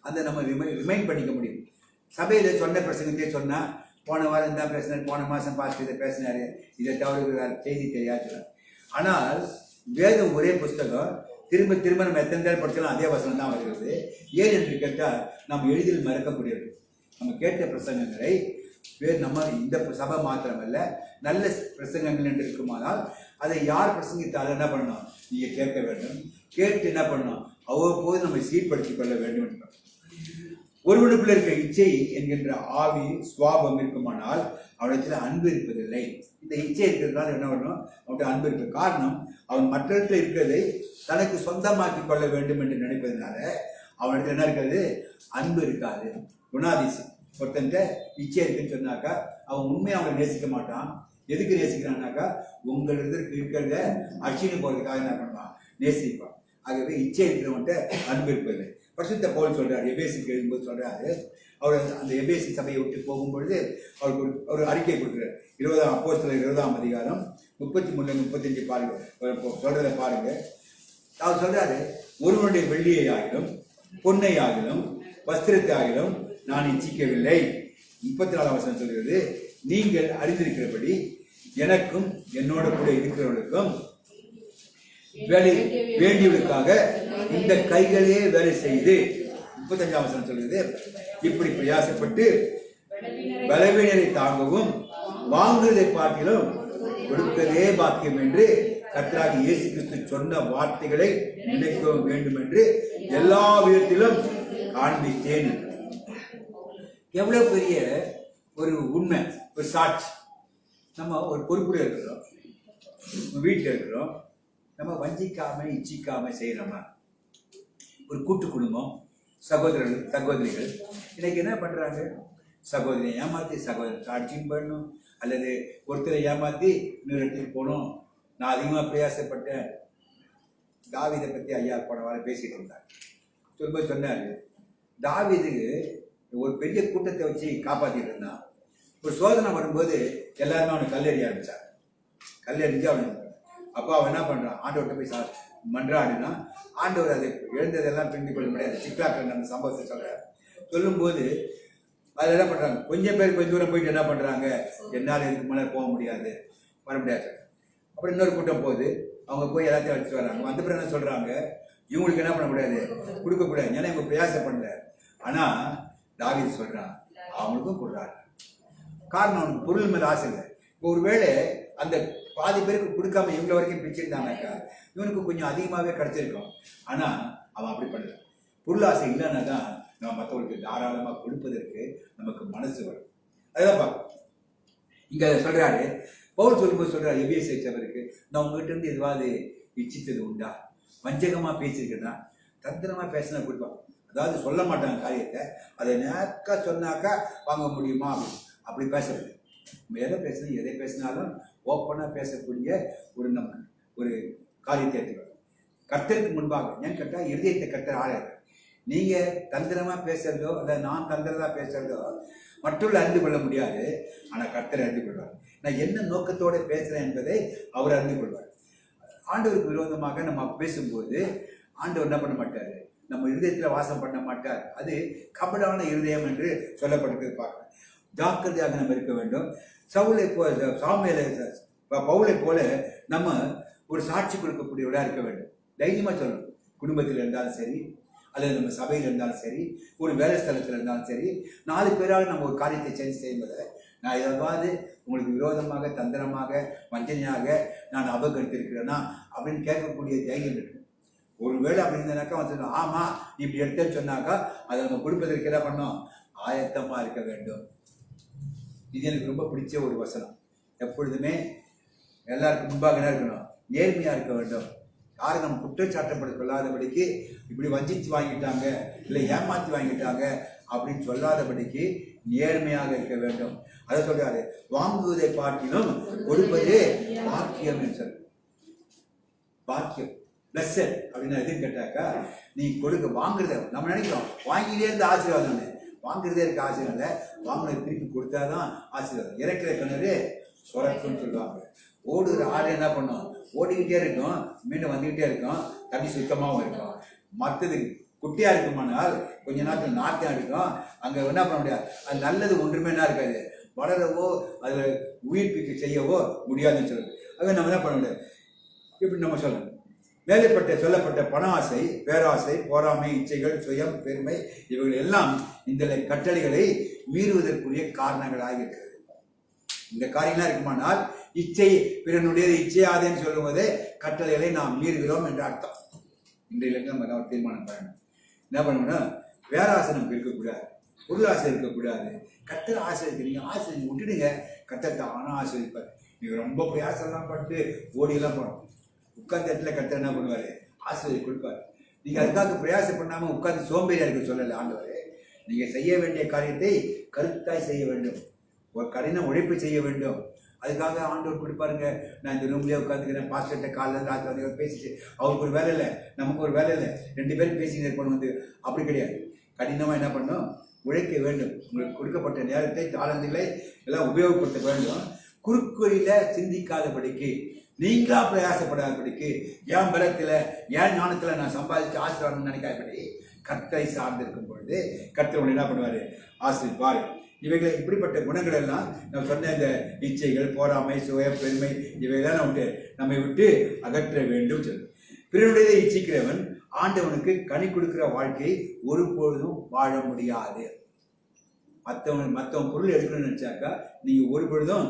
அந்த நம்ம ரிமைண்ட் பண்ணிக்க முடியும். சபையில் சொன்ன பிரசங்கத்தையே சொன்னால் போன வாரம் தான் பேசினார், போன மாதம் பார்த்து இதை பேசினார், இதை தவிர செய்தி தெரியாது. ஆனால் வேதம் ஒரே புஸ்தகம், திரும்ப திரும்ப நம்ம எத்தனை நேரம் படித்தாலும் அதே வசனம் தான் வருகிறது. ஏன் என்று கேட்டால் நம்ம எளிதில் மறக்கக்கூடியது. நம்ம கேட்ட பிரசங்கங்களை நம்ம இந்த சபை மாத்திரமல்ல, நல்ல பிரசங்கங்கள் என்று இருக்குமானால் அதை யார் பிரசங்கித்தாலும் என்ன பண்ணணும், நீங்கள் கேட்க வேண்டும். கேட்டு என்ன பண்ணணும், அவ்வப்போது நம்ம சீர்படுத்திக் கொள்ள வேண்டும் என்று. ஒருவனுக்குள்ள இருக்கிற இச்சை என்கின்ற ஆவி சுவாபம் இருக்குமானால் அவனிடத்தில் அன்பு இருப்பதில்லை. இந்த இச்சை இருக்கிறதுனால என்ன பண்ணணும், அவன்கிட்ட அன்பு இருக்க காரணம் அவன் மற்றவர்கள் இருக்கிறதை தனக்கு சொந்தமாக்கி கொள்ள வேண்டும் என்று நினைப்பதனால அவனிடத்தில் என்ன இருக்கிறது, அன்பு இருக்காது. குணாதிசம். ஒருத்தன்ட்ட இச்சை இருக்குன்னு சொன்னாக்கா அவன் உண்மையை அவனை நேசிக்க மாட்டான். எதுக்கு நேசிக்கிறான்னாக்கா உங்களிடத்திற்கு இருக்கிறத அச்சின்னு போறதுக்காக என்ன பண்ணுவான், நேசிப்பான். ஆகவே இச்சை இருக்கிறவன்ட்ட அன்பு இருப்பது. பரிசுத்த பவுல் சொல்றாரு, எபேசிக்கு எழுதும்போது சொல்றாரு, அவர் அந்த எபேசி சபையை விட்டு போகும்பொழுது அவருக்கு ஒரு அறிக்கை கொடுக்குறாரு. 20ஆம் அப்போஸ்தலர் 20ஆம் அதிகாரம் 33-35 பாருங்க, சொல்றதை பாருங்க. அவர் சொல்றாரு, ஒருவனுடைய வெள்ளியை ஆகிலும் பொன்னை ஆகிலும் வஸ்திரத்தை ஆகிலும் நான் இச்சிக்கவில்லை. 34ஆம் வசனம் சொல்கிறது, நீங்கள் அறிந்திருக்கிறபடி எனக்கும் என்னோட கூட இருக்கிறவர்களுக்கும் வேலை வேண்டியவர்களுக்காக இந்த கைகளே வேலை செய்து. 35ஆம் வசனம் சொல்கிறது, இப்படி பிரயாசப்பட்டு பலவீனரை தாங்கவும் வாங்குவதை பார்க்கிலும் கொடுப்பதே பாக்கியம் என்று கர்த்தராகிய இயேசு கிறிஸ்து சொன்ன வார்த்தைகளை நினைக்கவும் வேண்டும் என்று எல்லா விதத்திலும் காண்பித்தேன். எவ்வளவு பெரிய ஒரு உண்மை, ஒரு சாட்சி. நம்ம ஒரு பொறுப்புல இருக்கிறோம், வீட்டில் இருக்கிறோம், நம்ம வஞ்சிக்காம இச்சிக்காம செய்யறோமா? ஒரு கூட்டு குடும்பம், சகோதரர்கள் சகோதரிகள் இன்னைக்கு என்ன பண்றாங்க, சகோதரியை ஏமாத்தி சகோதரர் சாட்சியும் பண்ணணும், அல்லது ஒருத்தரை ஏமாத்தி இன்னொரு இடத்துக்கு போகணும். நான் அதிகமாக பிரயாசப்பட்டேன். தாவீதை பற்றி ஐயா போன வாரம் பேசிட்டு இருந்தார். சொல்லும்போது சொன்னார், தாவீதுக்கு ஒரு பெரிய கூட்டத்தை வச்சு காப்பாற்றிட்டு இருந்தான். ஒரு சோதனை வரும்போது எல்லாருமே அவனை கல்லெறிய ஆரம்பிச்சார். கல்லெறிஞ்சு அவனுக்கு அப்போ அவன் என்ன பண்ணுறான், ஆண்டவர்கிட்ட போய் மன்றாடினா ஆண்டவர் அதை எழுந்ததெல்லாம் பிரிந்து கொள்ள முடியாது. சிக்லாக்கில் நடந்த சம்பவத்தை சொல்கிறார். சொல்லும்போது அதில் என்ன பண்ணுறாங்க, கொஞ்சம் பேர் கொஞ்சம் தூரம் போயிட்டு என்ன பண்ணுறாங்க, என்னால் இதுக்கு மேலே போக முடியாது, வர முடியாது. அப்புறம் இன்னொரு கூட்டம் போகுது, அவங்க போய் எல்லாத்தையும் வச்சுட்டு வராங்க. வந்த பிறகு என்ன சொல்கிறாங்க, இவங்களுக்கு என்ன பண்ண முடியாது, கொடுக்கக்கூடாது, ஏன்னா இவங்க பிரயாசம் பண்ணல. ஆனால் தாவீது சொல்கிறான், அவங்களுக்கும் கொடுறாரு. காரணம் அவனுக்கு பொருள் மேலே ஆசை இல்லை. இப்போ ஒருவேளை அந்த பாதி பேருக்கு கொடுக்காம இவ்வளோ வரைக்கும் பிரிச்சிருந்தானாக்கா இவனுக்கு கொஞ்சம் அதிகமாகவே கிடைச்சிருக்கும். ஆனால் அவன் அப்படி பண்ணல. பொருள் ஆசை இல்லைன்னா தான் நம்ம மற்றவங்களுக்கு தாராளமாக கொடுப்பதற்கு நமக்கு மனசு வரும். அதுதான் பார்ப்போம். இங்கே சொல்கிறாரு, பவுல் சொல்லும்போது சொல்கிறார் எபேசிய சபைக்கு, நான் உங்ககிட்ட இருந்து எதுவாது இச்சித்தது உண்டா, வஞ்சகமாக பேசியிருக்கேன்னா, தந்திரமாக பேசினா கொடுப்பான். அதாவது சொல்ல மாட்டாங்க காரியத்தை, அதை நேக்காக சொன்னாக்கா வாங்க முடியுமா, அப்படி பேசுறது. நம்ம எதை பேசணும், எதை பேசினாலும் ஓப்பனாக பேசக்கூடிய நம்ம ஒரு காரியத்தை எடுத்துக்கணும். கர்த்தருக்கு முன்பாக ஏன்னு கேட்டால் இருதயத்தை கர்த்தர் ஆராய்றார். நீங்க தந்திரமா பேசுறதோ இல்லை நான் தந்திரமா பேசுறதோ மற்றவர்கள் அறிந்து கொள்ள முடியாது. ஆனா கர்த்தர் அறிந்து கொள்வார். நான் என்ன நோக்கத்தோட பேசுறேன் என்பதை அவர் அறிந்து கொள்வார். ஆண்டவருக்கு விரோதமாக நம்ம பேசும்போது ஆண்டவர் என்ன பண்ண மாட்டாரு, நம்ம இருதயத்துல வாசம் பண்ண மாட்டார். அது கபடான இருதயம் என்று சொல்லப்பட்டிருக்கிறது பார்க்கலாம். ஜாக்கிரதையாக நம்ம இருக்க வேண்டும். சவுலை பவுலை போல நம்ம ஒரு சாட்சி கொடுக்கக்கூடியவர்களா இருக்க வேண்டும். தைரியமா சொல்லணும். குடும்பத்தில் இருந்தாலும் சரி, அல்லது நம்ம சபையில் இருந்தாலும் சரி, ஒரு வேலை ஸ்தலத்தில் இருந்தாலும் சரி, 4 பேராக நம்ம ஒரு காரியத்தை செஞ்சு செய்யும்போது நான் ஏதாவது உங்களுக்கு விரோதமாக, தந்திரமாக, வஞ்சனையாக நான் அபகரித்திருக்கிறேன்னா அப்படின்னு கேட்கக்கூடிய தைரியம் இருக்கு. ஒருவேளை அப்படி இருந்தனாக்கா வந்து ஆமா நீ இப்படி எடுத்தேன்னு சொன்னாக்கா அதை நம்ம கொடுப்பதற்கு என்ன பண்ணோம், ஆயத்தமா இருக்க வேண்டும். இது எனக்கு ரொம்ப பிடிச்ச ஒரு வசனம். எப்பொழுதுமே எல்லாருக்கும் முன்பாக என்ன இருக்கணும், நேர்மையா இருக்க வேண்டும். யாரும் நம்ம குற்றச்சாட்டப்பட கொள்ளாதபடிக்கு இப்படி வஞ்சிச்சு வாங்கிட்டாங்க இல்லை ஏமாத்தி வாங்கிட்டாங்க அப்படின்னு சொல்லாதபடிக்கு நேர்மையாக இருக்க வேண்டும். அதை சொல்றாரு, வாங்குவதை பார்க்கிலும் கொடுப்பதே பாக்கியம் என்று சொல்ற. பாக்கியம் பிளஸட் அப்படின்னா எதுன்னு கேட்டாக்கா, நீ கொடுக்க வாங்குறத நம்ம நினைக்கிறோம் வாங்கிட்டே இருந்து ஆசீர்வாதம், வாங்குறதே இருக்க ஆசீர்வாதம் இல்லை, வாங்கினது திருப்பி கொடுத்தாதான் ஆசீர்வாதம். இறக்கிற கிணறு சுரக்குன்னு சொல்லுவாங்க. ஓடுகிற ஆடு என்ன பண்ணும், ஓடிக்கிட்டே இருக்கும், மீண்டும் வந்துக்கிட்டே இருக்கும், தண்ணி சுத்தமாகவும் இருக்கும். மற்றது குட்டியா இருக்குமானால் கொஞ்ச நேரத்தில் நாட்டம் இருக்கும், அங்கே என்ன பண்ண முடியாது. அது நல்லது ஒன்றுமே என்ன இருக்காது, வளரவோ அதில் உயிர்ப்பிக்க செய்யவோ முடியாதுன்னு சொல்லுது. அதை நம்ம என்ன பண்ண முடியாது. இப்படி நம்ம சொல்லணும். மேலேப்பட்ட சொல்லப்பட்ட பண ஆசை, பேராசை, போராமை, இச்சைகள், சுயம், பெருமை இவைகள் எல்லாம் இந்த கட்டளைகளை மீறுவதற்குரிய காரணங்களாக இருக்கிறது. இந்த காரியங்களாக இருக்குமானால் இச்சை பிறனுடையது இச்சையாதேன்னு சொல்லும்போதே கட்டளைகளை நாம் மீறுகிறோம் என்ற அர்த்தம். இன்றைய நம்ம ஒரு தீர்மானம் பண்ணணும். என்ன பண்ணணும், பேராசை நமக்கு இருக்கக்கூடாது, பொருளாசை இருக்கக்கூடாது. கட்டளை ஆசை இருக்கு, நீங்க ஆசை விட்டுடுங்க, கட்டத்தை ஆனால் ஆசிரியப்பார். நீங்க ரொம்ப பிரயாசம்லாம் பட்டு ஓடியெல்லாம் போனோம், உட்கார்ந்த இடத்துல கட்டை என்ன பண்ணுவாரு, ஆசிரியர் கொடுப்பார். நீங்க அதுக்காக பிரயாசம் பண்ணாம உட்கார்ந்து சோம்பேறியா இருக்க சொல்லலை ஆண்டவரே. நீங்க செய்ய வேண்டிய காரியத்தை கருத்தாய் செய்ய வேண்டும், ஒரு கடின உழைப்பு செய்ய வேண்டும். அதுக்காக ஆண்டவர் கொடுப்பாருங்க. நான் இந்த ரூம்லேயே உட்காந்துக்கிறேன், பாஸ்டர்கிட்ட காலையில் ராத்திரி வந்து பேசிட்டு, அவருக்கு ஒரு வேலை இல்லை, நமக்கு ஒரு வேலை இல்லை, 2 பேரும் பேசிட்டு இருப்போம். வந்து அப்படி கிடையாது. கடினமாக என்ன பண்ணணும், உழைக்க வேண்டும். உங்களுக்கு கொடுக்கப்பட்ட நேரத்தை, தாளந்திலை எல்லாம் உபயோகப்படுத்த வேண்டும். குறுக்கொழியில சிந்திக்காதபடிக்கு, நீங்களா பிரயாசப்படாதபடிக்கு, என் பலத்தில் என் ஞானத்தில் நான் சம்பாதிச்சு ஆசீர்வாதம் நினைக்காதபடி கர்த்தரை சார்ந்திருக்கும் பொழுது கர்த்தர் என்ன பண்ணுவாரு, ஆசீர்வார். இவைகளை இப்படிப்பட்ட குணங்கள் எல்லாம் நம்ம சொன்ன இந்த இச்சைகள், போராமை, சுய, பெருமை இவையெல்லாம் நம்மை விட்டு அகற்ற வேண்டும் சொல்லு. பிறனுடையதை இச்சிக்கிறவன் ஆண்டவனுக்கு கனி கொடுக்கிற வாழ்க்கை ஒருபொழுதும் வாழ முடியாது. மற்றவங்க பொருள் எடுக்கணும்னு நினைச்சாக்கா நீங்க ஒரு பொழுதும்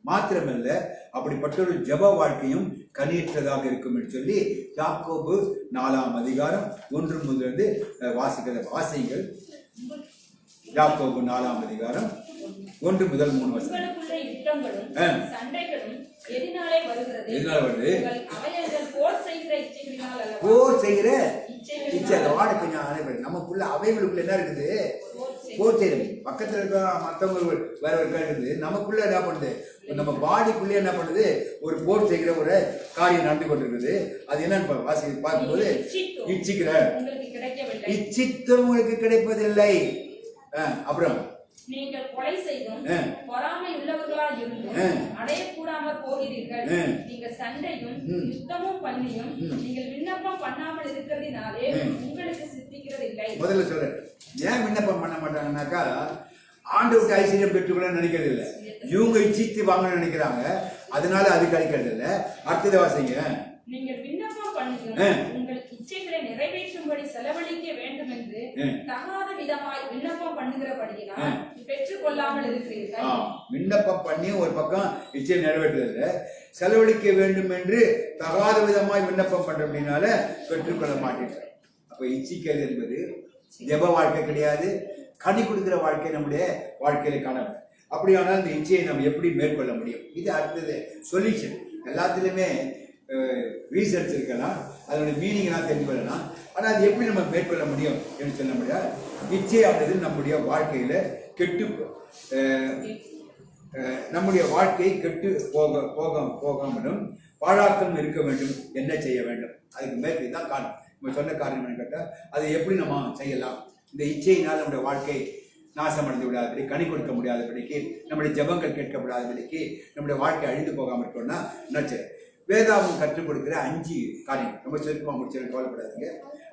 மாத்திரமல்ல, அப்படிப்பட்ட ஒரு ஜப வாழ்க்கையும் கனியற்றதாக இருக்கும் என்று சொல்லி யாக்கோபு 4ஆம் அதிகாரம் 1 முதல் வாசிக்கிற வாசிகள். யாக்கோபு 4ஆம் அதிகாரம் 1 முதல் 3 வசனம். போர் செய்கிற இச்சை வாட கொஞ்சம் நமக்குள்ள அவைகளுக்குள்ள என்ன இருக்குது, போர் செய்யணும். பக்கத்துல இருக்க மற்றவங்க வேற இருக்குது, நமக்குள்ள என்ன பண்ணுது, நம்ம பாடிக்குள்ளே என்ன பண்ணுது, ஒரு போர் செய்கிற ஒரு காரியம் நடந்து கொண்டிருக்குது. அது என்னன்னு வாசி பார்க்கும்போது, இச்சிக்கிற இச்சித்தம் உங்களுக்கு கிடைப்பதில்லை. அப்புறம் நீங்கள் கொலை செய்தும் பொறாமை உள்ளவர்களாய் இருந்தும் அடையக்கூடாமல் போகிறீர்கள். நீங்கள் சண்டையும் யுத்தமும் பண்ணியும் நீங்கள் விண்ணப்பம் பண்ணாமல் இருக்கிறதுனாலே உங்களுக்கு சித்திக்கிறது இல்லை. முதல்ல சொல்றேன், ஏன் விண்ணப்பம் பண்ண மாட்டாங்கன்னாக்கா ஆண்டவருக்கு ஐஸ்வர்யம் பெற்றுக்கொள்ள நினைக்கிறது இல்லை, இவங்க இச்சித்து வாங்கணும்னு நினைக்கிறாங்க, அதனால அது கிடைக்கிறது இல்லை. அடுத்தது வாசிங்க. நீங்கள் விண்ணப்பம் பண்ணியும் உங்களுக்கு இச்சைகளை நிறைவேற்றும்படி செலவழிக்க வேண்டும் என்று தகாத விதமாய் விண்ணப்பம் பண்ணுகிறபடியினால் பெற்றுக் கொள்ளாமல் இருக்கிறீர்கள். விண்ணப்பம் பண்ணி ஒரு பக்கம் இச்சை நிறைவேற்றுறது, செலவழிக்க வேண்டும் என்று தகாத விதமாய் விண்ணப்பம் பண்ற அப்படின்னால பெற்றுக்கொள்ள மாட்டேங்கிறார். அப்ப இச்சிக்கிறது என்பது ஜெப வாழ்க்கை கிடையாது, கனி கொடுக்கிற வாழ்க்கை நம்முடைய வாழ்க்கையில காணப்படும். அப்படியானால் இந்த இச்சையை நம்ம எப்படி மேற்கொள்ள முடியும்? இது அடுத்தது சொல்யூஷன். எல்லாத்துலயுமே ரீசர்ச் இருக்கலாம், அதோட மீனிங்லாம் தெரிஞ்சு கொள்ளலாம். ஆனால் அது எப்படி நம்ம மேற்கொள்ள முடியும் என்று சொல்ல முடியாது. இச்சையானது நம்முடைய வாழ்க்கையில கெட்டு நம்முடைய வாழ்க்கையை கெட்டு போகாமலும் பாழாக்கம் இருக்க வேண்டும். என்ன செய்ய வேண்டும்? அதுக்கு மேற்கு தான் நம்ம சொன்ன காரணம் என்னன்னு கேட்டால் அதை எப்படி நம்ம செய்யலாம், இந்த இச்சையினால் நம்முடைய வாழ்க்கை நாசமடைந்து விடாதபடி, கனி கொடுக்க முடியாதபடிக்கு, நம்முடைய ஜெபங்கள் கேட்கப்படாதபடிக்கு, நம்முடைய வாழ்க்கை அழிந்து போகாமல் இருக்கணும்னா நினச்சி வேதாவும் கற்றுக் கொடுக்குற 5 காரியம் ரொம்ப சுருக்கமாக முடிச்சு கவலைப்படாதீங்க.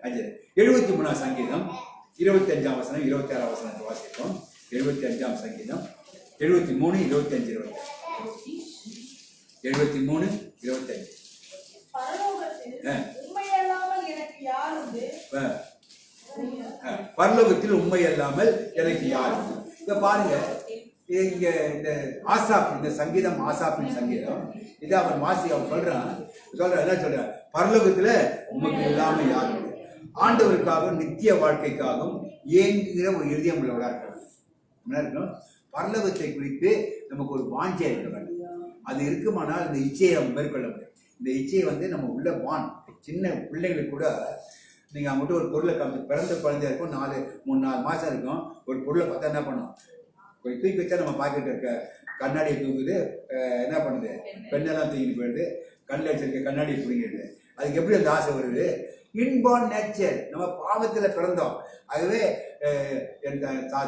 5 73ஆம் சங்கீதம் 25ஆம் வசனம் 26ஆம் வசனத்தை வாசிப்போம். 75ஆம் சங்கீதம் 73 25 73 25. பரலோகத்தில் உண்மை அல்லாமல் எனக்கு யார்? இங்க பாருங்க, இங்க இந்த ஆசாப், இந்த சங்கீதம் ஆசாப்பின் சங்கீதம், இதை அவன் அவன் சொல்றான் என்ன சொல்றான், பரலோகத்துல உண்மைக்கு இல்லாம யாரும் ஆண்டவருக்காகவும் நித்திய வாழ்க்கைக்காகவும் ஏங்குகிற ஒரு இதயம் உள்ளவளா இருக்கணும். பரலோகத்தை குறித்து நமக்கு ஒரு வாஞ்சை இருக்க வேண்டும். அது இருக்குமானால் இந்த இச்சையை மேற்கொள்ள முடியும். இந்த இச்சையை நம்ம உள்ள சின்ன பிள்ளைங்களுக்கு கூட நீங்க அவங்ககிட்ட ஒரு பொருளை காமிச்சு, பிறந்த குழந்தையா இருக்கும், 3-4 மாசம் இருக்கும், ஒரு பொருளை பார்த்தா என்ன பண்ணும், ஒரு தூக்கி வச்சா நம்ம பாக்கெட் இருக்க கண்ணாடியை தூக்குது, என்ன பண்ணுது, பெண்ணெல்லாம் தூக்கிட்டு போயிடுது, கண்ணில் வச்சிருக்க கண்ணாடியை பிடிங்கிடுது. அதுக்கு எப்படி அந்த ஆசை வருது? இன்பார்ன் நேச்சர், நம்ம பாவத்துல பிறந்தோம். ஆகவே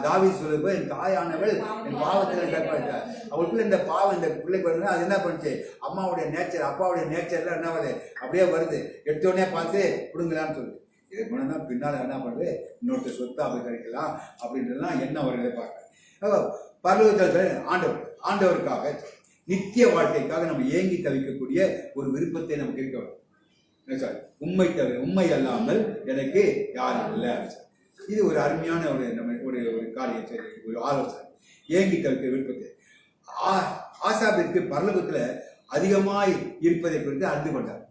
தாவீது சொல்லுது, என் தாயானவள் என் பாவத்துல கற்பாட்டார். அவளுக்குள்ள இந்த பாவம் இந்த பிள்ளைக்கு வருதுன்னா அது என்ன பண்ணுச்சு, அம்மாவுடைய நேச்சர் அப்பாவுடைய நேச்சர்லாம் என்ன வருது, அப்படியே வருது. எடுத்தோடனே பார்த்து பிடுங்கலான்னு சொல்லுது. இதை பண்ணா பின்னால என்ன பண்ணுது, இன்னொருத்தர் சொத்து அப்படி கிடைக்கலாம் அப்படின்றதுலாம் என்ன வருது பார்க்க. பரலோகத்தில் ஆண்டவருக்காக நித்திய வாழ்க்கைக்காக நம்ம ஏங்கி தவிக்கக்கூடிய ஒரு விருப்பத்தை நமக்கு இருக்க வேண்டும். உண்மை தவிர உண்மை அல்லாமல் எனக்கு யாரும் இல்லை. இது ஒரு அருமையான ஒரு காரியம், ஒரு ஆலோசனை. ஏங்கி தவிர்க்க விருப்பத்தை ஆசாபிற்கு பரலோகத்துல அதிகமாய் இருப்பதை குறித்து அறிந்து கொண்டார்.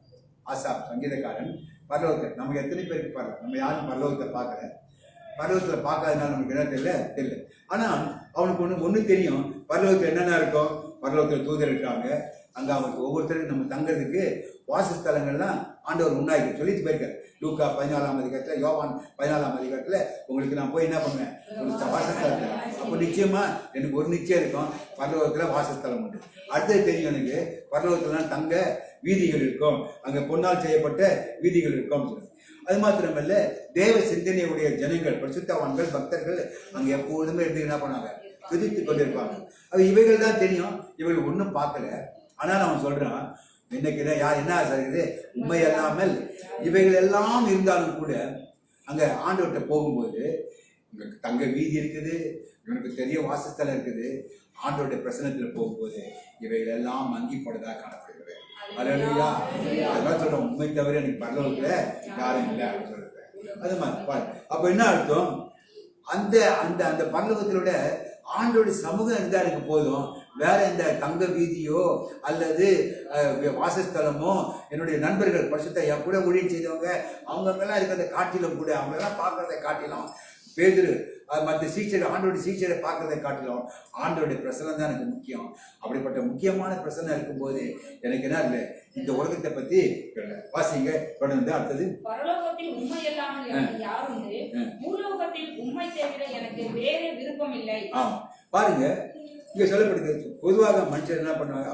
ஆசாப் சங்கீதக்காரன் பரலோகத்தை நமக்கு எத்தனை பேருக்கு பாருங்க, நம்ம யாரும் பரலோகத்தை பார்க்கல, பரலோகத்துல பார்க்காதனால நமக்கு என்ன தெரியல. ஆனா அவனுக்கு ஒண்ணு தெரியும், பரலோகத்துல என்னென்ன இருக்கும், பரலோகத்துல தூதர் இருக்காங்க, அங்க அவனுக்கு ஒவ்வொருத்தருக்கும் நம்ம தங்குறதுக்கு வாசஸ்தலங்கள்லாம் ஆண்டவர் உண்டாக்கி சொல்லிட்டு போயிருக்காரு. லூக்கா 14ஆம் அதிகாரத்துல, யோவான் 14ஆம் அதிகாரத்துல உங்களுக்கு நான் போய் என்ன பண்ணுவேன், ஒரு வாசஸ்தலத்துல. அப்போ நிச்சயமா எனக்கு ஒரு நிச்சயம் இருக்கும், பரலோகத்துல வாசஸ்தலம் உண்டு. அடுத்தது தெரியும் எனக்கு, பரலோகத்துலாம் தங்க வீதிகள் இருக்கும், அங்க பொன்னால் செய்யப்பட்ட வீதிகள் இருக்கும். அது மாத்திரமல்ல, தேவ சிந்தனையுடைய ஜனங்கள், பரிசுத்தவான்கள், பக்தர்கள் அங்க எப்போதுமே இருந்து என்ன பண்ணாங்க, துதித்துக் கொண்டிருப்பாங்க. அது இவைகள் தான் தெரியும், இவர்கள் ஒன்றும் பார்க்கல. ஆனால் அவன் சொல்றான், இன்னைக்கு யார் என்ன ஆசைக்குது, உண்மை அல்லாமல் இவைகள் எல்லாம் இருந்தாலும் கூட அங்க ஆண்டவர்கிட்ட போகும்போது உங்களுக்கு தங்க வீதி இருக்குது, இவனுக்கு தெரிய வாசஸ்தலம் இருக்குது. ஆண்டவருடைய பிரசனத்துல போகும்போது இவைகள் எல்லாம் மங்கி போடுறதா காணப்படுகிறது. அல்லேலூயா. அதான் சொல்றேன், உண்மை தவிர எனக்கு பரலோகத்துல யாரும் இல்லை அப்படின்னு சொல்றேன். அது மாதிரி அப்ப என்ன அர்த்தம், அந்த அந்த அந்த பரலோகத்திலோட ஆண்டோடைய சமூகம் இருந்தா எனக்கு போதும். வேற எந்த தங்க வீதியோ அல்லது வாசஸ்தலமோ, என்னுடைய நண்பர்கள் பரிசுத்த என் கூட ஊழியம் செய்தவங்க அவங்கெல்லாம் இருக்கிறத காட்டிலும் கூட, அவங்களெல்லாம் பார்க்கறதை காட்டிலும், பேதுரு மற்ற சீச்சரை, ஆண்டோடைய சீச்சரை பார்க்கறதை காட்டிலும் ஆண்டோடைய பிரசனம் தான் எனக்கு முக்கியம். அப்படிப்பட்ட முக்கியமான பிரசனம் இருக்கும்போது எனக்கு என்ன இல்லை, இந்த உலகத்தை பத்தி வாசிங்க தொடர்ந்து. அடுத்தது, பரலோகத்தில் உண்மை இல்லாமல் எனக்கு யார் உண்டு, பூலோகத்தில் உண்மை தவிர எனக்கு வேறு விருப்பம் இல்லை. பாருங்க, இங்க சொல்லப்படுது, பொதுவாக மனுஷர் என்ன பண்ணுவாங்க,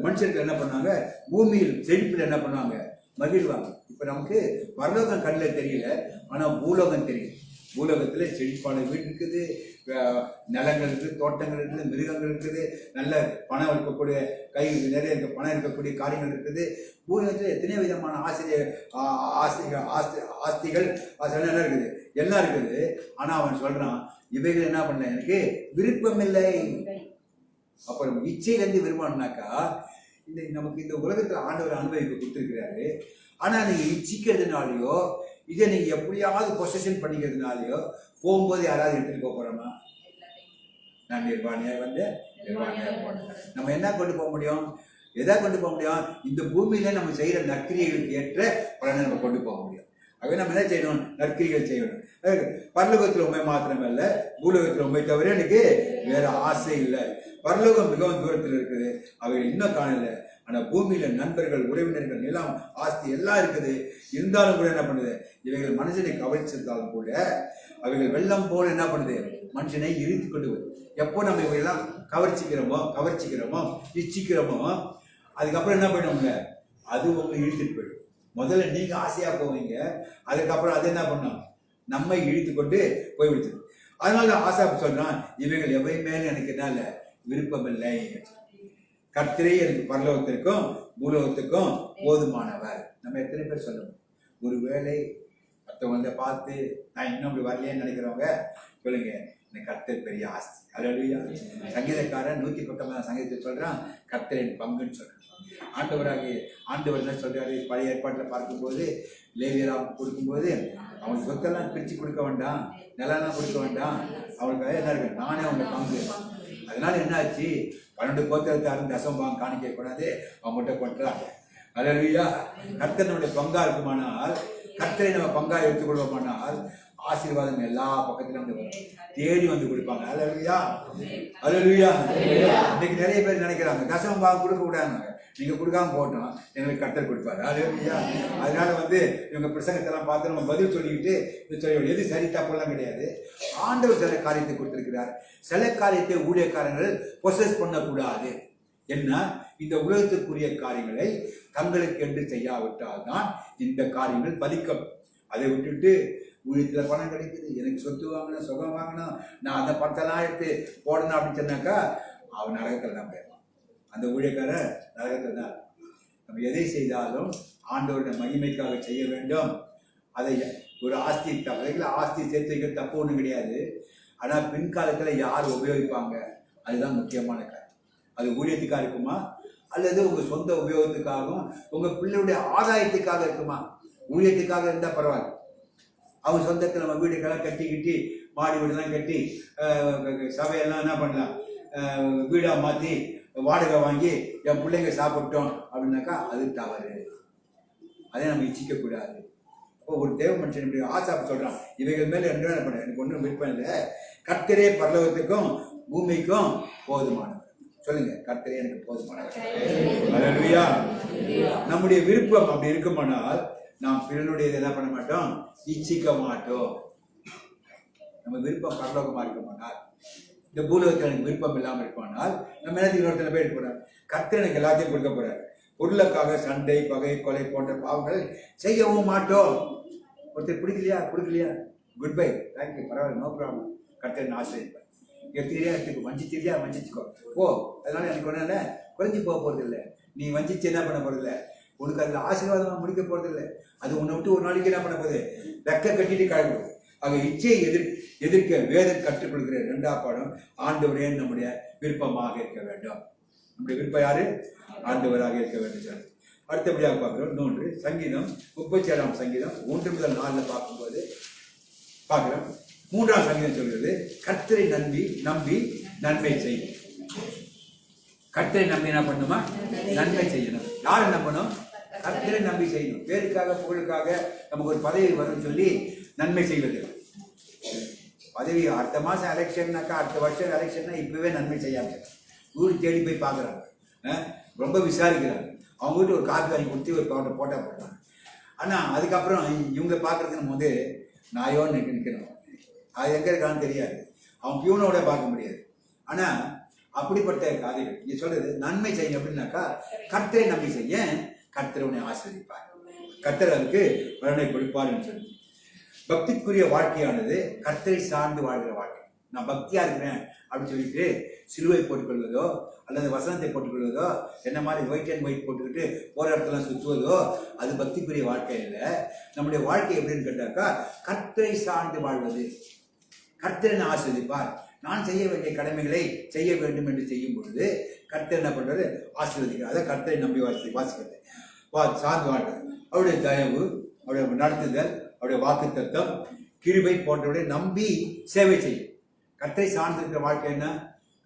மனுஷர்கள் என்ன பண்ணுவாங்க, பூமியில் செழிப்பில் என்ன பண்ணுவாங்க, மகிழ்வாங்க. இப்ப நமக்கு பரலோகம் கண்ணில் தெரியல, ஆனா பூலோகம் தெரியும். பூலோகத்துல செழிப்பான வீடு இருக்குது, நிலங்கள் இருக்குது, தோட்டங்கள் இருக்குது, மிருகங்கள் இருக்குது, நல்ல பணம் இருக்கக்கூடிய, கை நிறைய பணம் இருக்கக்கூடிய காரியங்கள் இருக்குது. பூலோகத்துல எத்தனையோ விதமான ஆஸ்திகள் என்ன இருக்குது, எல்லாம் இருக்குது. ஆனா அவன் சொல்றான், இவைகள் என்ன பண்ண எனக்கு விருப்பம் இல்லை. அப்புறம் இச்சையிலேருந்து விரும்பணும்னாக்கா, இந்த நமக்கு இந்த உலகத்துல ஆண்டவர் அனுபவிக்க கொடுத்துருக்கிறாரு. ஆனா நீங்க இச்சிக்கிறதுனாலயோ, இதை நீங்க எப்படியாவது பொசஷன் பண்ணிக்கிறதுனாலயோ போகும்போது யாராவது எடுத்துட்டு போறோமா? நான் நிர்வாணியா நிர்வாணியா நம்ம என்ன கொண்டு போக முடியும், எதா கொண்டு போக முடியும், இந்த பூமியில நம்ம செய்யற நற்கிரியைகளுக்கு ஏற்ற பலனை நம்ம கொண்டு போக முடியும். ஆகவே நம்ம என்ன செய்யணும், நற்கிரிகள் செய்யணும். பரலோகத்தில் உண்மை மாத்திரமல்ல, பூலோகத்தில் உண்மை தவிர எனக்கு வேற ஆசை இல்லை. பரலோகம் மிகவும் தூரத்தில் இருக்குது, அவைகள் இன்னும் காணல. ஆனா பூமியில நண்பர்கள், உறவினர்கள், நிலம், ஆஸ்தி எல்லாம் இருக்குது. இருந்தாலும் கூட என்ன பண்ணுது, இவைகள் மனுஷனை கவனிச்சிருந்தாலும் கூட அவைகள் வெள்ளம் போல என்ன பண்ணுது, மனுஷனை இழுத்து கொண்டு வருது. எப்போ நம்ம இவையெல்லாம் கவர்ச்சிக்கிறோமோ இச்சிக்கிறோமோ, அதுக்கப்புறம் என்ன பண்ணுவோங்க, அது உங்களை இழுத்துட்டு போயிடும். முதல்ல நீங்க ஆசையா போவீங்க, அதுக்கப்புறம் அது என்ன பண்ணும், நம்மை இழுத்து கொண்டு போய்விடுது. அதனால ஆசா சொல்றான், இவைகள் எவை மேலும் எனக்கு என்ன இல்லை, விருப்பம் இல்லை. கர்த்தரே எனக்கு பரலோகத்திற்கும் பூலோகத்துக்கும் போதுமானவர். நம்ம எத்தனை பேர் சொல்லணும்? ஒருவேளை மற்றவங்க பார்த்து நான் இன்னும் அப்படி வரலையேன்னு நினைக்கிறவங்க சொல்லுங்க, இந்த கர்த்தர் பெரிய ஆஸ்தி. அல்லேலூயா. சங்கீதக்காரன் 119 சங்கீதத்தை சொல்றான், கர்த்தரின் பங்குன்னு சொல்றான். ஆண்டவர் என்ன சொல்றாரு, பழைய ஏற்பாட்டில் பார்க்கும்போது லேவியராம் கொடுக்கும்போது அவனுக்கு சொத்தெல்லாம் பிரிச்சு கொடுக்க வேண்டாம், நிலம்லாம் கொடுக்க வேண்டாம், அவனுக்கு என்ன இருக்கு, நானே அவங்க பங்கு. அதனால என்ன ஆச்சு, 12 கோத்திரத்தாரும் தசமபாகம் காணிக்க கூடாது, அவங்ககிட்ட கொண்டுறாங்க. அல்லேலூயா. கர்த்தர் நம்முடைய பங்கா இருக்குமானால், கர்த்தரை நம்ம பங்கா எடுத்துக்கொள்வோமானால் ஆசீர்வாதம் எல்லா பக்கத்திலும் வந்து தேடி வந்து கொடுப்பாங்க. அல்லேலூயா. அல்லேலூயா. இன்னைக்கு நிறைய பேர் நினைக்கிறாங்க தசமபாகம் கொடுக்க கூடாது, நீங்க கொடுக்காம போட்டோம் எங்களுக்கு கர்த்தர் கொடுப்பாரு. அல்லேலூயா. அதனால இவங்க பிரசங்கத்தெல்லாம் பார்த்து நம்ம பதில் சொல்லிக்கிட்டு எது சரி தப்பெல்லாம் கிடையாது. ஆண்டவர் சில காரியத்தை கொடுத்திருக்கிறார். சில காரியத்தை ஊழியக்காரங்கள் பொசஸ் பண்ணக்கூடாது. என்ன, இந்த உலகத்திற்குரிய காரியங்களை தங்களுக்கு என்று செய்யாவிட்டால் தான் இந்த காரியங்கள் பலிக்கும். அதை விட்டுட்டு ஊழியத்தில் பணம் கிடைக்குது, எனக்கு சொத்து வாங்கணும், சுகம் வாங்கணும், நான் அந்த பணத்தெல்லாம் எடுத்து போடணும் அப்படின்னு சொன்னாக்கா அவன் நரகத்தில் தான் போயிடலாம். அந்த ஊழியக்காரர் நரகத்தில் தான். நம்ம எதை செய்தாலும் ஆண்டவருடைய மகிமைக்காக செய்ய வேண்டும். அதை ஒரு ஆஸ்தி ஆஸ்தி சேர்த்து வைக்கிற தப்பு ஒன்றும் கிடையாது. ஆனால் பின்காலத்தில் யார் உபயோகிப்பாங்க, அதுதான் முக்கியமான காரியம். அது ஊழியத்துக்காக இருக்குமா, அல்லது உங்கள் சொந்த உபயோகத்துக்காகவும் உங்கள் பிள்ளையுடைய ஆதாயத்துக்காக இருக்குமா? ஊழியத்துக்காக இருந்தால் பரவாயில்ல. அவங்க சொந்தத்தில் நம்ம வீடுக்கெல்லாம் கட்டி மாடி வீடுலாம் கட்டி சபையெல்லாம் என்ன பண்ணலாம், வீடாக மாற்றி வாடகை வாங்கி என் பிள்ளைங்க சாப்பிட்டோம் அப்படின்னாக்கா அது தவறு. அதை நம்ம இச்சிக்கக்கூடாது. இப்போ ஒரு தேவ மனுஷன் இப்படி ஆசாப்பு சொல்கிறான், இவைகள் மேலே என்ன பண்ண எனக்கு ஒன்றும் விருப்பம் இல்லை, கர்த்தரே பரலோகத்துக்கும் பூமிக்கும் போதுமானவர். சொல்லுங்க, கர்த்தரே எனக்கு போதுமானவர். அல்லேலூயா. நம்முடைய விருப்பம் அப்படி இருக்குமானால் நாம் பிறனுடையதை என்ன பண்ண மாட்டோம், இச்சிக்க மாட்டோம். நம்ம விருப்பம் பரலோகமா இருக்குமானால், இந்த பூலோகத்தில் எனக்கு விருப்பம் இல்லாமல் இருப்பானால் நம்ம என்ன இன்னொருத்தனை போய் எடுக்க போறாரு, கர்த்தர் எனக்கு எல்லாத்தையும் கொடுக்க போறாரு. பொருளுக்காக சண்டை, பகை, கொலை போன்ற பாவங்கள் செய்யவும் மாட்டோம். ஒருத்தர் கொடுக்கலையா குட் பை, தேங்க்யூ, பரவாயில்ல, நோ ப்ராப்ளம், கர்த்தர் ஆசிரியப்பார். எடுத்துக்கிறியா எடுத்துக்கோ, வஞ்சிச்சிரியா வஞ்சிச்சுக்கோ போ. அதனால எனக்கு ஒன்றும் இல்லை, குறைஞ்சி போக போறது இல்லை. நீ வஞ்சிச்சு என்ன பண்ண போறது இல்லை, உனக்கு அதில் ஆசீர்வாதமாக முடிக்க போறது இல்லை. அது உன்னை விட்டு ஒரு நாளைக்கு என்ன பண்ண போகுது, ரெக்க கட்டிட்டு கிளம்புது. ஆக இச்சையை எதிர்க்க வேதம் கற்றுக் கொடுக்கிற 2ஆம் பாடம், ஆண்டவரே நம்முடைய விருப்பமாக இருக்க வேண்டும். நம்முடைய விருப்பம் யாரு, ஆண்டவராக இருக்க வேண்டும் சார். அடுத்தபடியாக பார்க்கிறோம் இன்னொன்று, சங்கீதம் 37ஆம் சங்கீதம் 1 முதல் 4 பார்க்கும்போது பார்க்கிறோம். 3ஆம் சங்கீதம் சொல்கிறது, கர்த்தரை நம்பி நன்மை செய்யும். கர்த்தரை நம்பி என்ன பண்ணுமா, நன்மை செய்யணும். யாரை நம்பணும், கர்த்தரை நம்பி செய்யணும். பேருக்காக புகழுக்காக நமக்கு ஒரு பதவி வரும்னு சொல்லி நன்மை செய்வது. பதவி அடுத்த மாதம் எலெக்ஷன்னாக்கா, அடுத்த வருஷம் எலெக்ஷன்னா இப்பவே நன்மை செய்யாம ஊர் தேடி போய் பார்க்குறாங்க, ரொம்ப விசாரிக்கிறாங்க. அவங்க வீட்டு ஒரு காசு வாங்கி கொடுத்து ஒரு போட்டோ போடுறாங்க. ஆனால் அதுக்கப்புறம் இவங்க பார்க்குறதுக்கு நம்ம நாயோன்னு நிற்கணும். அது எங்கே இருக்கான்னு தெரியாது, அவன் பியூனோட பார்க்க முடியாது. ஆனால் அப்படிப்பட்ட காரியங்கள் நீ சொல்றது நன்மை செய்யும் அப்படின்னாக்கா, கர்த்தரை நம்பி செய்ய, கர்த்தர் உன்னை ஆசீர்வதிப்பார், கர்த்தர் அதுக்கு பலனை கொடுப்பார்னு சொல்லி. பக்திக்குரிய வாழ்க்கையானது கர்த்தரை சார்ந்து வாழ்கிற வாழ்க்கை. நான் பக்தியா இருக்கிறேன் அப்படின்னு சொல்லிட்டு சிலுவை போட்டுக்கொள்வதோ அல்லது வசனத்தை போட்டுக்கொள்வதோ, என்ன மாதிரி ஒயிட் அண்ட் ஒயிட் போட்டுக்கிட்டு போற இடத்துல சுற்றுவதோ அது பக்திக்குரிய வாழ்க்கை இல்லை. நம்முடைய வாழ்க்கை எப்படின்னு கேட்டாக்கா, கர்த்தரை சார்ந்து வாழ்வது. கர்த்தரை ஆசீர்வதிப்பார். நான் செய்ய வேண்டிய கடமைகளை செய்ய வேண்டும் என்று செய்யும் பொழுது கர்த்தர் என்ன பண்றது, ஆசீர்வதிக்கிறார். அதை கர்த்தரை நம்பி வாசிக்கிறது, சார்ந்து வாழ்றது. அவருடைய தயவு, அவருடைய நடத்துதல், அவருடைய வாக்கு தத்தம், கிருபை போன்றவரை நம்பி சேவை செய்யும். கர்த்தரை சார்ந்திருக்கிற வாழ்க்கை என்ன,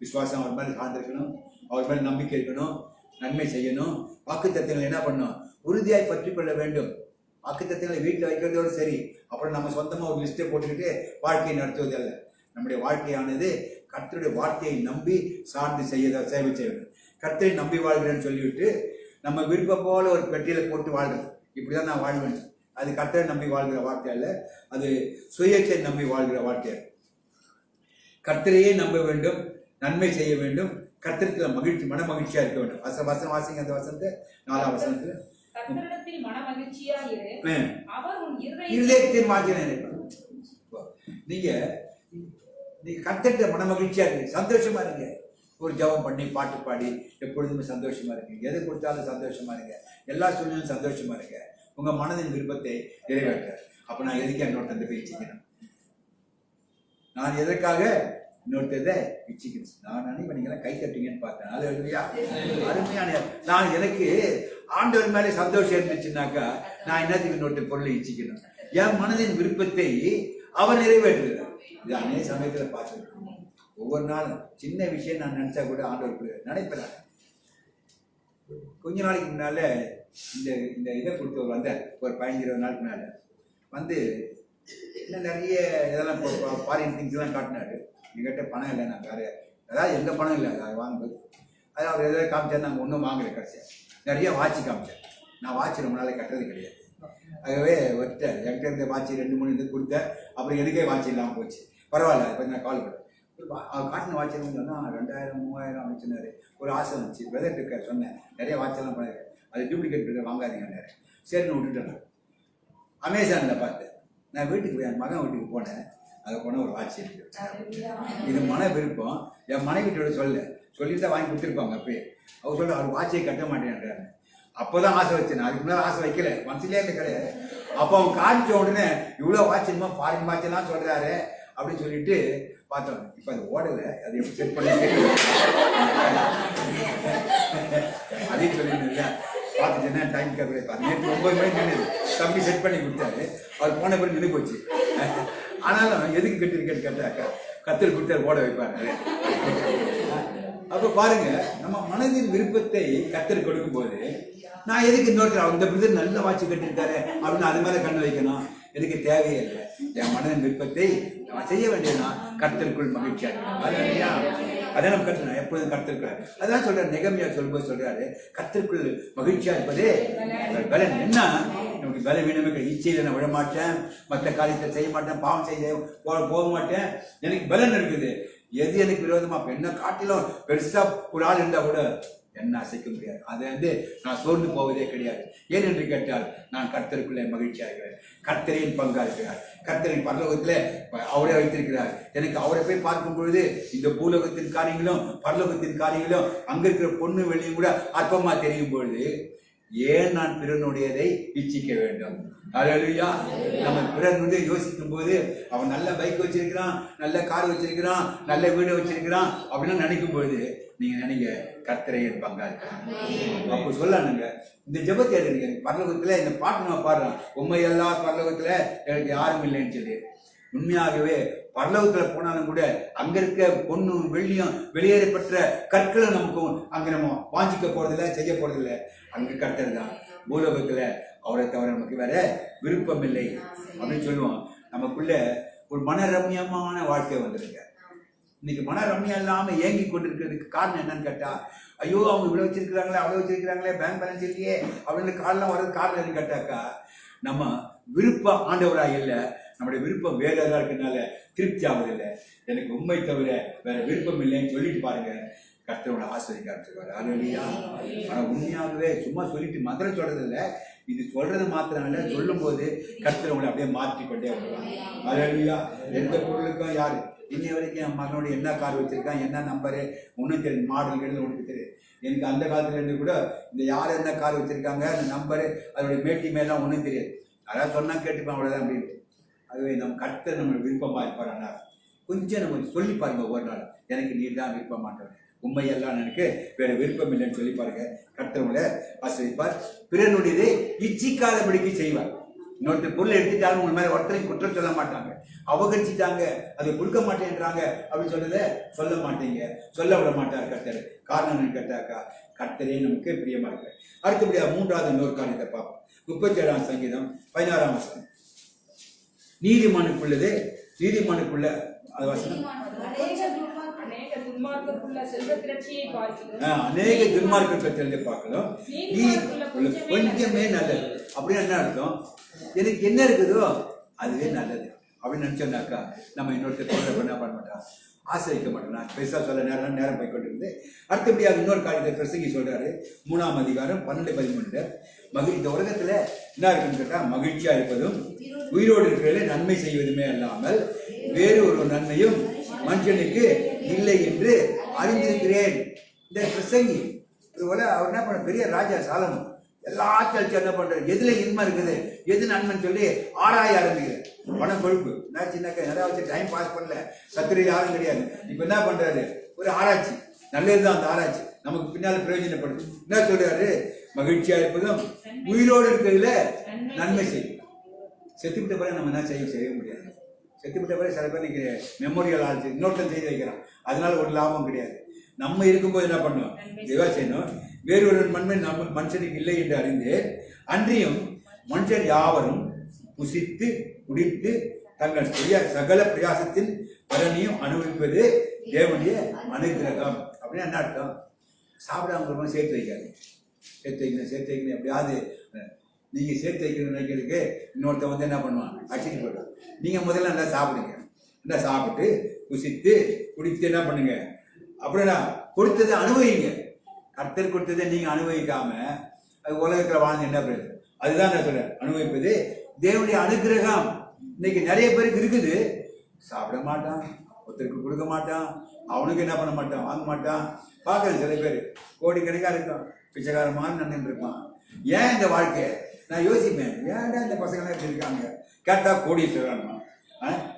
விசுவாசம் அவர் மேலே சார்ந்திருக்கணும், அவர் மேலே நம்பிக்கை இருக்கணும், நன்மை செய்யணும். வாக்கு தத்தங்களை என்ன பண்ணணும், உறுதியாய் பற்றி கொள்ள வேண்டும். வாக்கு தத்தங்களை வீட்டில் வைக்கிறதோடு சரி, அப்புறம் நம்ம சொந்தமாக ஒரு லிஸ்ட்டை போட்டுக்கிட்டு வாழ்க்கையை நடத்துவது அல்ல. நம்முடைய வாழ்க்கையானது கர்த்தருடைய வார்த்தையை நம்பி சார்ந்து சேவை செய்ய வேண்டும். கர்த்தரை நம்பி வாழ்கிறேன்னு சொல்லிவிட்டு நம்ம விருப்பம் போல ஒரு பெட்டியில போட்டு வாழ்றது, இப்படிதான் நான் வாழ்வேன், அது கர்த்தரை நம்பி வாழ்கிற வாழ்க்கை அல்ல, அது சுயத்தை நம்பி வாழ்கிற வாழ்க்கை. கர்த்தரையே நம்ப வேண்டும், நன்மை செய்ய வேண்டும், கர்த்தருக்கு மன மகிழ்ச்சியா இருக்க வேண்டும். வசனம் வாசிங்க, அந்த வசனத்தை 4ஆம் வசனத்துல, கர்த்தரிடத்தில் மன மகிழ்ச்சியாயிரு, அவர் உன் இருதயத்தை மாற்றினார். நீங்க கர்த்தர்கிட்ட மன மகிழ்ச்சியா இருக்கு, சந்தோஷமா இருங்க. ஒரு ஜெபம் பண்ணி பாட்டு பாடி எப்பொழுதுமே சந்தோஷமா இருங்க. எதை கொடுத்தாலும் சந்தோஷமா இருங்க. எல்லா சூழ்நிலையும் சந்தோஷமா இருங்க. உங்க மனதின் விருப்பத்தை நிறைவேற்ற. அப்ப நான் எதுக்கு இன்னொருத்த போய் இச்சிக்கணும்? நான் எதற்காக இன்னொருத்ததை இச்சிக்கணும்? நான் நினைப்பேன் நீங்களாம் கை தட்டுங்கன்னு பார்த்தேன். அது அருமையான. நான் எனக்கு ஆண்டவர் மேலே சந்தோஷம் இருந்துச்சுன்னாக்கா நான் என்னத்துக்கு இன்னொருத்த பொருளை இச்சிக்கணும்? என் மனதின் விருப்பத்தை அவர் நிறைவேற்றுகிறார். இது அநேக சமயத்துல பார்த்துருக்கேன். ஒவ்வொரு நாளும் சின்ன விஷயம் நான் நினைச்சா கூட ஆண்டவருக்கு நினைப்பேன். கொஞ்ச நாளைக்கு முன்னால இந்த இதை கொடுத்தவர் வந்தார். ஒரு 15-20 நாளுக்கு முன்னால வந்து இன்னும் நிறைய இதெல்லாம் ஃபாரின் திங்ஸ் எல்லாம் காட்டினாரு. எங்கிட்ட பணம் இல்லை, நான் வேற அதாவது எந்த பணம் இல்லை அதை வாங்கும்போது. அது அவர் எதாவது காமிச்சாரு, நாங்கள் ஒன்றும் வாங்கலை. கடைசியாக நிறைய வாட்சி காமிச்சார். நான் வாட்சி ரொம்ப நாளை கட்டுறது கிடையாது. ஆகவே வச்சுட்டேன். என்கிட்ட இருந்த வாட்சி 2-3 இது கொடுத்தேன். அப்புறம் எனக்கே வாட்சி இல்லாமல் போச்சு. பரவாயில்ல, இப்போ நான் கால் பண்ணேன். காட்டின வாட்சின்னு சொன்னால் 2000-3000 அமைச்சினாரு. ஒரு ஆசை வந்துச்சு. வெதர் இருக்க சொன்னேன், நிறைய வாட்செல்லாம் பண்ணிருக்கேன், அது டூப்ளிகேட் இருக்க வாங்காதீங்க. சரின்னு விட்டுட்டேன். அமேசானில் பார்த்தேன். நான் வீட்டுக்கு என் மகன் வீட்டுக்கு போனேன். அதை போனால் ஒரு வாட்சி இருக்கு. இது மன விருப்பம். என் மனைவிட்டோட சொல்லிட்டு தான் வாங்கி கொடுத்துருப்பாங்க. அப்பயே அவர் சொல்ல அவர் வாட்சியை கட்ட மாட்டேன்றாரு. அப்போதான் ஆசை வச்சேன். அதுக்கு முன்னாடி ஆசை வைக்கல, மனசுலேயே கிடையாது. அப்போ அவன் காமிச்ச உடனே இவ்வளோ வாட்சிமா ஃபாரின் வாட்செல்லாம் சொல்றாரு அப்படின்னு சொல்லிட்டு பார்த்தோம். இப்போ அது ஓடலை, அது எப்படி செட் பண்ணி அதையும் சொல்லிட்டு பார்த்துச்சுன்னா டைம் கேட்கல. நேற்று 9 மணிக்கு நின்றுது. தம்பி செட் பண்ணி கொடுத்தாரு. அவர் போன பிறகு நின்று போச்சு. ஆனாலும் எதுக்கு கட்டிருக்கேன்னு கேட்டாக்கா கத்தர் கொடுத்தாரு, ஓட வைப்பாரு. அப்போ பாருங்க, நம்ம மனதின் விருப்பத்தை கத்தர் கொடுக்கும் போது நான் எதுக்கு இன்னொருத்தர் இந்த பிரதர் நல்ல வாட்சி கட்டிருக்காரு அப்படின்னு அது மேலே கண்ணு வைக்கணும்? எனக்கு தேவையே இல்லை. என் மனதின் விருப்பத்தை நான் செய்ய வேண்டியதுதான். கர்த்தருக்குள் மகிழ்ச்சியா அதை நம்ம கட்டணும். எப்பொழுதும் கர்த்தருக்குள். அதான் சொல்றாரு, நெகமியா சொல்லும்போது சொல்றாரு, கர்த்தருக்குள் மகிழ்ச்சியா இருப்பதே பலன். என்ன நமக்கு பல வீணமே இச்சையில நான் விட மாட்டேன், மற்ற காரியத்தை செய்ய மாட்டேன், பாவம் செய்ய போக மாட்டேன். எனக்கு பலன் இருக்குது. எது எனக்கு விரோதமா என்ன காட்டிலும் பெருசா ஒரு ஆள் இருந்தா கூட என்ன அசைக்க முடியாது. அதை நான் சோர்ந்து போவதே கிடையாது. ஏன் என்று கேட்டால் நான் கர்த்தருக்குள்ளே மகிழ்ச்சியா இருக்கிறேன். கர்த்தரின் பங்கா இருக்கிறார். கர்த்தரின் பரலோகத்துல அவரே வைத்திருக்கிறார். எனக்கு அவரை போய் பார்க்கும் பொழுது இந்த பூலோகத்தின் காரியங்களும் பரலோகத்தின் காரியங்களும் அங்க இருக்கிற பொண்ணு வெளியும் கூட அற்பமா தெரியும் பொழுது ஏன் நான் பிறனுடையதை இச்சிக்க வேண்டும்? அல்லேலூயா. நம்ம பிறன் யோசிக்கும் போது அவன் நல்ல பைக் வச்சிருக்கிறான், நல்ல கார் வச்சிருக்கிறான், நல்ல வீடு வச்சிருக்கிறான் அப்படின்னு நினைக்கும் பொழுது நீங்க நினைங்க கர்த்தரை என் பங்கா இருக்காங்க. அப்போ சொல்லணுங்க, இந்த ஜெபத்தை எழுதுங்க. பரலோகத்துல இந்த பாட்டு நான் பாடுறேன், உண்மையெல்லாம் பரலோகத்துல எனக்கு யாரும் இல்லைன்னு சொல்லி. உண்மையாகவே பரலோகத்துல போனாலும் கூட அங்க இருக்க பொண்ணும் வெள்ளியும் வெளியேறப்பட்ட கற்களும் நமக்கு அங்க நம்ம வாஞ்சிக்க போறதில்லை, செய்ய போறதில்லை. அங்க கர்த்தர் தான். பூலோகத்துல அவரை தவிர நமக்கு வேற விருப்பம் இல்லை அப்படின்னு சொல்லுவோம். நமக்குள்ள ஒரு மனரம்யமான வாழ்க்கை வந்துருங்க. இன்னைக்கு மனரம்யம் இல்லாம ஏங்கி கொண்டிருக்கிறதுக்கு காரணம் என்னன்னு கேட்டா, ஐயோ அவங்க இவ்வளவு வச்சிருக்கிறாங்களே, அவ்வளவு வச்சிருக்கிறாங்களே, பேங்க் பேலன்ஸ் இல்லையே அப்படின்னு காரணம் வர்றது காரணம் என்னன்னு கேட்டாக்கா, நம்ம விருப்பம் ஆண்டவராக இல்லை, நம்முடைய விருப்பம் வேற ஏதாவது இருக்கிறதுனால திருப்தி ஆகுதில்லை. எனக்கு உண்மை தவிர வேற விருப்பம் இல்லைன்னு சொல்லிட்டு பாருங்க, கர்த்தரோட ஆசிரியர் ஆரம்பிச்சிருவாரு. அல்லேலூயா. ஆனா உண்மையாகவே சும்மா சொல்லிட்டு மந்திரம் சொல்றது இல்லை, இது சொல்றது மாத்திரம் இல்லை, சொல்லும் போது கர்த்தர் உங்களை அப்படியே மாற்றிக்கொண்டே வருவாங்க. அல்லேலூயா. எந்த பொருளுக்கும் யாரு இன்னை வரைக்கும் என் மகனோட என்ன கார் வச்சிருக்கான், என்ன நம்பரு ஒன்றும் தெரியும், மாடல்கள் ஒன்று தெரியுது. எனக்கு அந்த காலத்துல இருந்து கூட இந்த யார் என்ன கார் வச்சிருக்காங்க, அந்த நம்பரு, அதோடைய மேட்டி மேலாம் ஒன்றும் தெரியாது. அதாவது சொன்னா கேட்டுப்பேன், அவ்வளோதான் அப்படின்ட்டு. அதுவே நம்ம கர்த்தர் நம்ம விருப்பமா இருப்பார். கொஞ்சம் நம்ம சொல்லி பாருங்க, ஒவ்வொரு நாள் எனக்கு நீர் தான் விருப்ப மாட்டேன், உண்மையெல்லாம் எனக்கு வேற விருப்பம் இல்லைன்னு சொல்லி பாருங்க. கர்த்தரோட ஆசிரியப்பார். பிறனுடையதை இச்சிக்காதபடிக்கு செய்வார். இன்னொருத்தர் பொருள் எடுத்துட்டாலும் உங்க மேல ஒருத்தரையும் குற்றம் சொல்ல மாட்டாங்க. அவகரிச்சிட்டாங்க, அதை கொடுக்க மாட்டேன்றாங்க அப்படின்னு சொல்றத சொல்ல மாட்டீங்க, சொல்ல விட மாட்டார் கர்த்தர். காரணம் கேட்டாக்கா கர்த்தரே நமக்கு பிரியமா இருக்கு. அடுத்தபடியா 3வது இன்னொரு காரியத்தை பார்ப்போம். 37ஆம் சங்கீதம் 16ஆம் வசனம். நீதிமானுக்குள்ளது, நீதிமானுக்குள்ள அது வசனம், அநேக துன்மார்க்கருக்குள்ள செல்வ திரட்சியை பார்க்கிறோம், அநேக துன்மார்க்கத்தை பார்க்கலாம், கொஞ்சமே நல்லது. அப்படின்னு என்ன அர்த்தம்? எனக்கு என்ன இருக்குதோ அதுவே நல்லது அப்படின்னு நினைச்சோம்னாக்கா நம்ம இன்னொருத்தர் என்ன பண்ண மாட்டோம், ஆசிரிக்க மாட்டோம். நான் பெருசாக சொல்ல நேரம் போய்கொண்டிருந்து அடுத்தபடியாக இன்னொரு காரியத்தை பிரசங்கி சொல்றாரு. 3ஆம் அதிகாரம் 12-13 இந்த உலகத்துல என்ன இருக்குன்னு கேட்டால் மகிழ்ச்சியா இருப்பதும் உயிரோடு இருக்கிறதிலே நன்மை செய்வதுமே அல்லாமல் வேறு ஒரு நன்மையும் மனுஷனுக்கு இல்லை என்று அறிந்திருக்கிறேன். இந்த பிரசங்கி இதுபோல அவர் என்ன பண்ண, பெரிய ராஜா சாலமன் எல்லாத்தையும் என்ன பண்றாரு, எதுல இன்மை இருக்குது எது நன்மைன்னு சொல்லி ஆராய ஆரம்பிக்கிறார். பணம் கொழுப்பு நான் சின்னக்க நிறைய வச்சு டைம் பாஸ் பண்ணல, சத்திரி யாரும் கிடையாது. இப்ப என்ன பண்றாரு, ஒரு ஆராய்ச்சி, நல்லதுதான் அந்த ஆராய்ச்சி, நமக்கு பின்னால பிரயோஜனப்படுது. என்ன சொல்றாரு, மகிழ்ச்சியா இருப்பதும் உயிரோடு இருக்கிறதுல நன்மை செய்யும். செத்துவிட்ட பிறகு நம்ம என்ன செய்ய முடியாது. செத்துவிட்ட பிறகு சில பேர் இன்னைக்கு மெமோரியல் ஆச்சு இன்னொருத்தன் செய்து வைக்கிறான், அதனால ஒரு லாபம் கிடையாது. நம்ம இருக்கும்போது என்ன பண்ணணும், இதுவா செய்யணும். வேறொரு நன்மை நம்ம மனுஷனுக்கு இல்லை என்று அறிந்து அன்றியும் மனுஷன் யாவரும் புசித்து குடித்து தங்கள் சகல பிரயாசத்தின் பலனையும் அனுபவிப்பது தேவனுடைய அனுகிரகம். அப்படின்னு என்ன அர்த்தம், சாப்பிடாம சேர்த்து வைக்காது, சேர்த்து வைக்கணும் எப்படியாவது. நீங்க சேர்த்து வைக்கணும் நினைக்கிறதுக்கு இன்னொருத்த வந்து என்ன பண்ணுவான், அடிச்சுட்டு போயிடும். நீங்க முதல்ல நல்லா சாப்பிடுங்க, நல்லா சாப்பிட்டு புசித்து குடித்து என்ன பண்ணுங்க, அப்படின்னா கொடுத்ததை அனுபவிங்க. கர்த்தர் கொடுத்ததை நீங்க அனுபவிக்காம அது உலகத்துல வாழ்ந்து என்ன பண்ணுது, அதுதான் நான் சொல்றேன். அனுபவிப்பது தேவனுடைய அனுகிரகம். இன்னைக்கு நிறைய பேருக்கு இருக்குது, சாப்பிட மாட்டான், ஒருத்தருக்கு கொடுக்க மாட்டான், அவனுக்கு என்ன பண்ண மாட்டான், வாங்க மாட்டான். பார்க்கறது சில பேர் கோடிக்கணக்காக இருக்கான், பிச்சைக்காரமான நன்னு இருப்பான். ஏன் இந்த வாழ்க்கை நான் யோசிப்பேன், ஏன்டா இந்த பசங்களாம் இப்படி இருக்காங்க கேட்டா கோடீஸ்வரன்.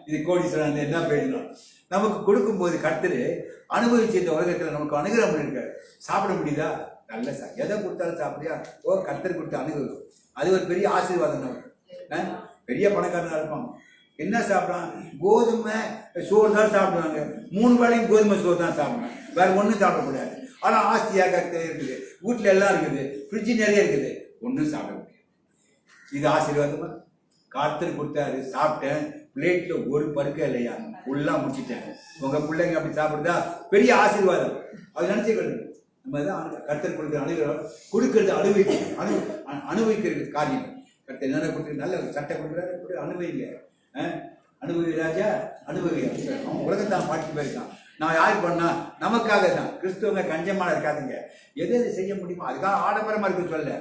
இது கோடீஸ்வரன் என்ன பேசணும், நமக்கு கொடுக்கும்போது கர்த்தர் அனுபவிச்சு இந்த உலகத்துல நமக்கு அனுகிரகம் இருக்காரு. சாப்பிட முடியுதா, நல்ல எதை கொடுத்தாலும் சாப்பிடியா, ஓ கர்த்தர் கொடுத்த அனுகிரகம், அது ஒரு பெரிய ஆசீர்வாதம் நமக்கு. பெரிய பணக்காரனா இருப்பான், என்ன சாப்பிடான், கோதுமை சோறு தான் சாப்பிடுவாங்க, 3 வேளையும் கோதுமை சோறு தான் சாப்பிடுவாங்க, வேற ஒன்றும் சாப்பிடக்கூடாது. ஆனா ஆஸ்தியாக இருக்குது, வீட்டுல எல்லாம் இருக்குது, ஃப்ரிட்ஜ் நிறைய இருக்குது, ஒன்றும் சாப்பிட முடியாது. இது ஆசீர்வாதமா, கர்த்தர் கொடுத்தாரு, சாப்பிட்டேன், பிளேட்ல ஒரு பருக்க இல்லையா, ஃபுல்லா முடிச்சிட்டேன். உங்க பிள்ளைங்க அப்படி சாப்பிடுதா, பெரிய ஆசீர்வாதம். அது நினைச்சுக்கணும். நம்ம தான் கர்த்தர் கொடுக்குற அனுகிரகம், கொடுக்கறது அனுபவிக்கிறது காரியம். கர்த்தர் என்ன கொடுத்து நல்ல சட்டை கொடுக்குறாரு, அனுபவிங்க. அனுபவி ராஜா அனுபவி. உலகத்தான் பாட்டு போயிருக்கான். நான் யாருக்கு பண்ணா, நமக்காக தான். கிறிஸ்துவங்க கஞ்சமான இருக்காதுங்க, எது எது செய்ய முடியுமோ அதுக்காக ஆடம்பரமா இருக்கு சொல்ல,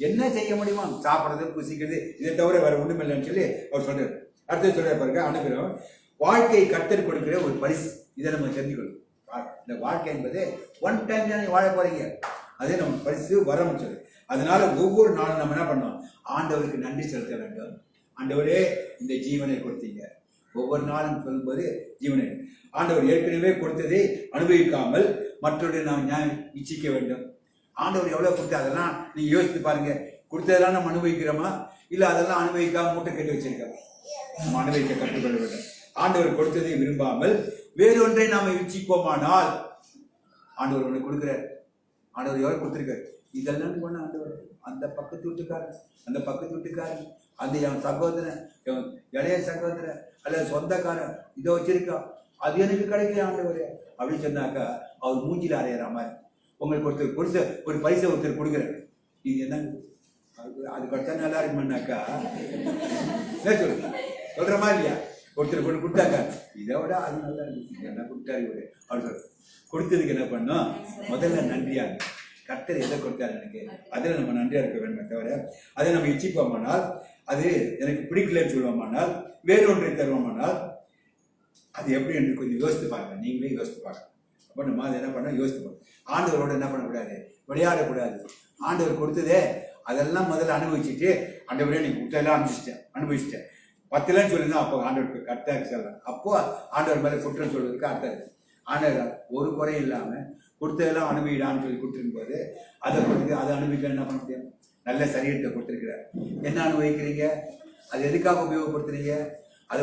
என்ன செய்ய முடியுமோ சாப்பிட்றது புசிக்கிறது, இதை தவிர வேற ஒண்ணும் இல்லைன்னு சொல்லி அவர் சொல்றாரு. அடுத்தது சொல்ற பாருங்க, அனுகிரகம் வாழ்க்கையை கர்த்தர் கொடுக்கிற ஒரு பரிசு. இதை நம்ம தெரிஞ்சுக்கணும். இந்த வாழ்க்கை என்பது ஒன் டைம் தான் வாழ போறீங்க, அதே நம்ம பரிசு வரம் சொல்லு. அதனால ஒவ்வொரு நாளும் நம்ம என்ன பண்ணோம், ஆண்டவருக்கு நன்றி செலுத்த வேண்டும். ஆண்டவரே இந்த ஜீவனை கொடுத்தீங்க, ஒவ்வொரு நாளும் சொல்லும்போது ஜீவனை ஆண்டவர் ஏற்கனவே கொடுத்ததை அனுபவிக்காமல் மற்றவருடைய நாம் இச்சிக்க வேண்டும். ஆண்டவர் எவ்வளவு கொடுத்தா அதெல்லாம் நீங்க யோசித்து பாருங்க. கொடுத்ததெல்லாம் நம்ம அனுபவிக்கிறோமா, இல்ல அதெல்லாம் அனுபவிக்காம மூட்டை கட்டி வச்சிருக்கோம். நம்ம அனுபவிக்க கற்றுக்கொள்ள வேண்டும். ஆண்டவர் கொடுத்ததை விரும்பாமல் வேறொன்றை நாம இச்சிப்போமானால், ஆண்டவர் ஒண்ணு கொடுக்கிறார், ஆண்டவர் எவ்வளவு கொடுத்திருக்காரு, இதெல்லாம் பண்ண ஆண்டவர், அந்த பக்கத்து வீட்டுக்காரன், அந்த பக்கத்து வீட்டுக்காரன், அந்த என் சகோதரன், இளைய சகோதரன் அல்லது சொந்தக்காரன் இதை வச்சிருக்கான், அது எனக்கு கிடைக்கல ஆண்டவர் அப்படின்னு சொன்னாக்கா அவர் மூஞ்சில அறையிற மாதிரி. உங்களுக்கு ஒருத்தர் கொடுத்த ஒரு பரிசை ஒருத்தர் கொடுக்குறாரு, இது என்ன அது கிடைச்சா நல்லா இருக்குமானாக்கா சொல்ற மாதிரி இல்லையா, ஒருத்தர் கொண்டு கொடுத்தாக்கா இதை விட அது நல்லா இருக்கு, என்ன கொடுத்தாரு இவரு அவர் சொல்ற. கொடுத்ததுக்கு என்ன பண்ணோம், முதல்ல நன்றியா கர்த்தர் எதை கொடுத்தாரு எனக்கு, அதில் நம்ம நன்றியா இருக்க வேண்டுமே தவிர அதை நம்ம இச்சிப்போமானால், அது எனக்கு பிடிக்கலன்னு சொல்லுவோமானால், வேறொன்றை தருவோமானால் அது எப்படி என்று கொஞ்சம் யோசித்து பாருங்க. நீங்களே யோசித்து பாருங்க. அப்போ நம்ம அதை என்ன பண்ண யோசித்து பாருங்க. ஆண்டவரோட என்ன பண்ணக்கூடாது, விளையாடக்கூடாது. ஆண்டவர் கொடுத்ததே அதெல்லாம் முதல்ல அனுபவிச்சுட்டு, ஆண்டவரே நீ கொடுத்ததெல்லாம் அனுபவிச்சிட்டேன் 10 சொல்லிருந்தா அப்போ ஆண்டவருக்கு கரெக்டாக சொல்லலாம். அப்போ ஆண்டவர் மேலே குற்றம் சொல்வதற்கு அர்த்தம் இருக்கு. ஆண்டவர் ஒரு குறை இல்லாம கொடுத்ததெல்லாம் அனுபவிடான்னு சொல்லி கொடுத்துருக்கும் போது அதை கொடுத்து அதை அனுபவிக்க என்ன பண்ண முடியும், நல்ல சரீரத்தை கொடுத்துருக்கிறார். என்ன அனுபவிக்கிறீங்க, அது எதுக்காக உபயோகப்படுத்துறீங்க, அதை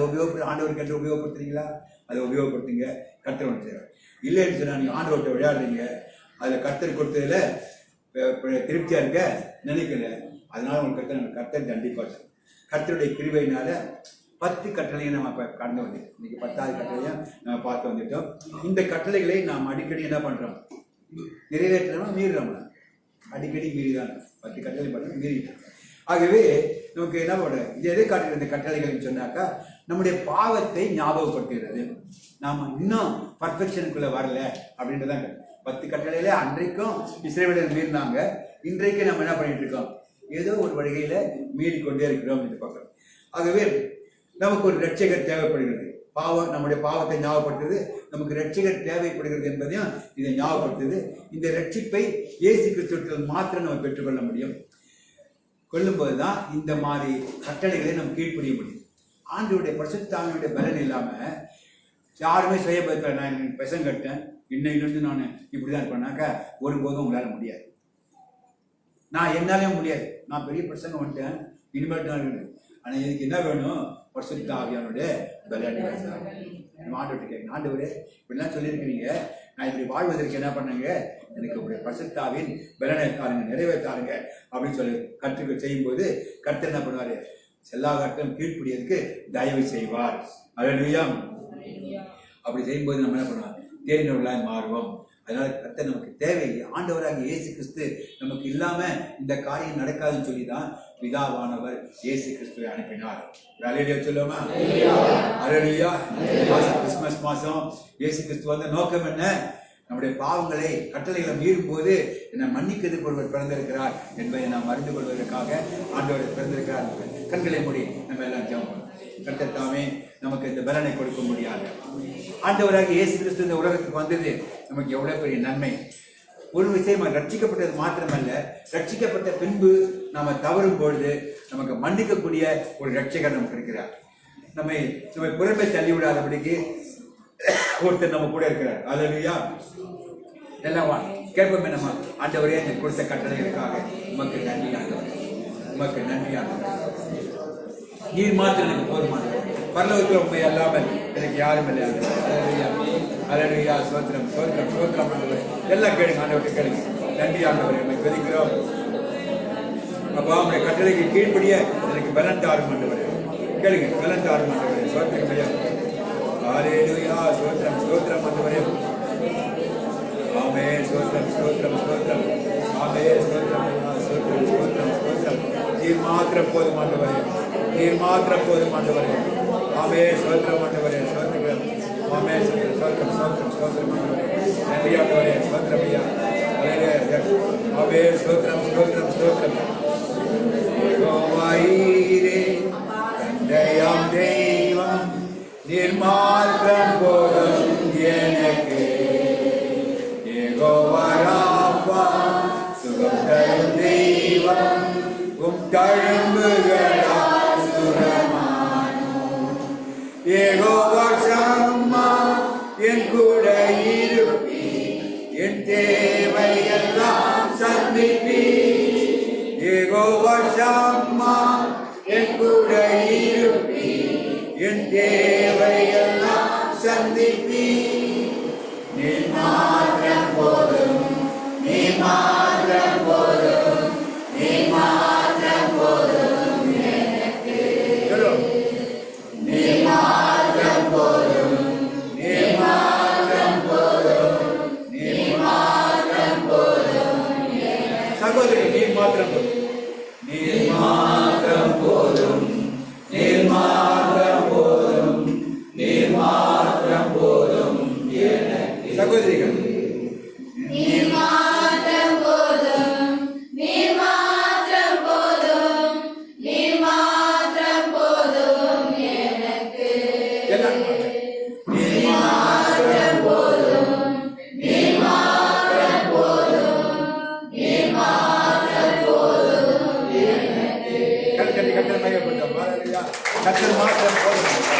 ஆண்டவருக்கு என்று உபயோகப்படுத்துறீங்களா, அதை உபயோகப்படுத்துங்க. கர்த்தர் ஒன்று செய்வார். இல்லைன்னு சொன்னா நீங்க ஆண்டவர்கிட்ட விளையாடுறீங்க, அதில் கர்த்தர் கொடுத்ததுல திருப்தியா இருக்க நினைக்கல, அதனால உங்களுக்கு கர்த்தர் தண்டிப்பார். கர்த்தருடைய கிருபையினால 10 கட்டளையை நம்ம கடந்து வந்துட்டோம். இன்னைக்கு 10வது கட்டளையும் நம்ம பார்த்து வந்துட்டோம். இந்த கட்டளைகளை நாம் அடிக்கடி என்ன பண்றோம், நிறைவேற்றணும், மீறுறோம். அடிக்கடி மீறிதான் 10 கட்டளை பார்த்தோம், மீறிட்டோம். ஆகவே நமக்கு என்ன பண்ண, இது எதை காட்டுற இந்த கட்டளைகள்னு சொன்னாக்கா, நம்முடைய பாவத்தை ஞாபகப்படுத்துகிறது. நாம இன்னும் பர்ஃபெக்ஷனுக்குள்ள வரல அப்படின்றதாங்க. 10 கட்டளையில அன்றைக்கும் இஸ்ரவேலர் மீறினாங்க. இன்றைக்கு நம்ம என்ன பண்ணிட்டு இருக்கோம்? ஏதோ ஒரு வழிகையில மீறி கொண்டே இருக்கிறோம் என்று பார்க்கிறோம். ஆகவே நமக்கு ஒரு ரட்சகர் தேவைப்படுகிறது. நம்முடைய பாவத்தை ஞாபகப்படுத்துது, நமக்கு ரட்சகர் தேவைப்படுகிறது என்பதையும் இதை ஞாபகப்படுத்துது. இந்த ரட்சிப்பை இயேசு கிறிஸ்துவில் மாத்திரம் நம்ம பெற்றுக்கொள்ள முடியும். கொள்ளும்போதுதான் இந்த மாதிரி கட்டளைகளை நம்ம கீழ்ப்படிய முடியும். ஆண்டவருடைய பரிசுத்த ஆவியுடைய பலன் இல்லாம யாருமே செய்யப்பட்ட நான் பெசம் கட்டேன் இன்னையிலிருந்து நான் இப்படிதான் இருப்பேன்னாக்கா ஒருபோதும் உங்களால முடியாது. நான் என்னாலே முடியாது. நான் பெரிய பிரசங்க வந்துட்டேன், இனிமேட்டு தான் இருக்குது. ஆனா இதுக்கு என்ன வேணும்? பரிசுத்த ஆவியானுடைய பலன். ஆண்டவர்கிட்ட கேட்க, ஆண்டவரே இப்படிலாம் சொல்லியிருக்கிறீங்க, நான் இப்படி வாழ்வதற்கு என்ன பண்ணுங்க? எனக்கு உடைய பரிசுத்தாவின் பலனை தாருங்க, நிறைவேற்றாருங்க அப்படின்னு சொல்லி கற்றுக்க செய்யும்போது கர்த்தர் என்ன பண்ணுவாரு? எல்லா கர்த்தரும் கீழ்ப்படியதுக்கு தயவு செய்வார். அல்லேலூயா. அப்படி செய்யும்போது நம்ம என்ன பண்ணுவோம்? தேறினவர்களாய் மாறுவோம். அதனால கர்த்தர் நமக்கு தேவை. ஆண்டவராக இயேசு கிறிஸ்து நமக்கு இல்லாம இந்த காரியம் நடக்காதுன்னு சொல்லிதான் பிதாவானவர் இயேசு கிறிஸ்துவை அனுப்பினார். அல்லேலூயா சொல்லுவோமா? அல்லேலூயா. கிறிஸ்துமஸ் மாசம் இயேசு கிறிஸ்து வந்த நோக்கம் என்ன? நம்முடைய பாவங்களை கட்டளைகளை மீறும் போது என்னை மன்னிக்கிறதுக்கு ஒருவர் பிறந்திருக்கிறார் என்பதை நாம் அறிந்து கொள்வதற்காக ஆண்டவர் பிறந்திருக்கிறார். கண்களை மூடி நம்ம எல்லாம் ஜெபம். கர்த்தர் தாமே நமக்கு இந்த பலனை கொடுக்க முடியாது. ஆண்டவராக இயேசு கிறிஸ்து இந்த உலகத்துக்கு வந்தது நமக்கு எவ்வளவு பெரிய நன்மை. ஒரு விஷயம், ரட்சிக்கப்பட்டது மாத்திரமல்ல, ரட்சிக்கப்பட்ட பின்பு நாம தவறும் பொழுது நமக்கு மன்னிக்கக்கூடிய ஒரு ரட்சகர் நமக்கு இருக்கிறார். நம்மை புறம்பை தள்ளிவிடாதபடிக்கு ஒருத்தர் நம்ம கூட இருக்கிறார். அல்லேலூயா. எல்லாம் கேட்போமே நம்ம, ஆண்டவரே எனக்கு கொடுத்த கட்டளைகளுக்காக உமக்கு நன்றி ஆண்டவரே, உமக்கு நன்றி ஆண்டவரே. நீர் மாத்திரம் எனக்கு போதுமானது. பரலோகத்தில் உண்மை அல்லாமல் எனக்கு யாரும் இல்லை. அல்லேலூயா. அல்லேலூயா. ஸ்தோத்திரம் ஸ்தோத்திரம் ஸ்தோத்திரம் ஆண்டவரே. எல்லாம் கேளுங்க, ஆண்டவர்கிட்ட கேளுங்க. நன்றி ஆண்டவரே, நம்ம துதிக்கிறோம். அப்பா உங்களுடைய கட்டளைக்கு கீழ்ப்படிய எனக்கு பலன் தாரும் ஆண்டவரே. கேளுங்க, பலன் தாரும் ஆண்டவரே. ஸ்தோத்திரம் ஐயா. அல்லேலூயா. ஸ்தோத்திரம் ஸ்தோத்திரம் ஆண்டவரே. ஆமென். ஸ்தோத்திரம் ஸ்தோத்திரம் ஸ்தோத்திரம். ஆமென். ஸ்தோத்திரம் ஐயா. ஸ்தோத்திரம் ஸ்தோத்திரம் ஸ்தோத்திரம். நீர் மாத்திரம் போதும் ஆண்டவரே, நீர் மாத்திரம் போதும் ஆண்டவரே. ஆமென். ஸ்தோத்திரம் ஆண்டவரே. ஸ்தோத்திரம். ஆமென். ஸ்தோத்திரம் ஸ்தோத்திரம் ஸ்தோத்திரம் ஆண்டவரே. நன்றி ஆண்டவரே. ஸ்தோத்திரம் ஐயா. அல்லேலூயா. ஆமென். ஸ்தோத்திரம் ஸ்தோத்திரம் ஸ்தோத்திரம். யெகோவாயிரே தந்தையாம் தெய்வம், நீர் மாத்திரம் போதும் எனக்கு. யெகோவா ராஃபா சுகம் தரும் தெய்வம், உம் தழும்புகளால் சுகமானோம். யெகோவா ஷம்மா என் கூட இருப்பி, என் தேவையெல்லாம் சந்திப்பி. யெகோவா ஷம்மா என் கூட இருப்பி, என் தேவையெல்லாம் சந்திப்பி. நீ மாத்திரம் போதும், நீ மாத்திரம் போதும், நீ மாத்திரம் போதும் எனக்கு. நீ மாத்திரம் போதும், நீ மாத்திரம் போதும், நீ மாத்திரம் போதும் எனக்கு. சகோதரி, நீ மாத்திரம் போதும், நீ மாத்திரம் போதும், நீ மாத்திரம் போதும், நீ மாத்திரம் போதும் எனக்கு. சகோதரிகள், நீ மாத்திரம் போதும், நீ மாத்திரம் போதும், நீ மாத்திரம் போதும் எனக்கு. நீ மாத்திரம் போதும், நீ மாத்திரம் போதும், நீ மாத்திரம் போதும் எனக்கு. கத்தர் மாத்திரம் போதும்.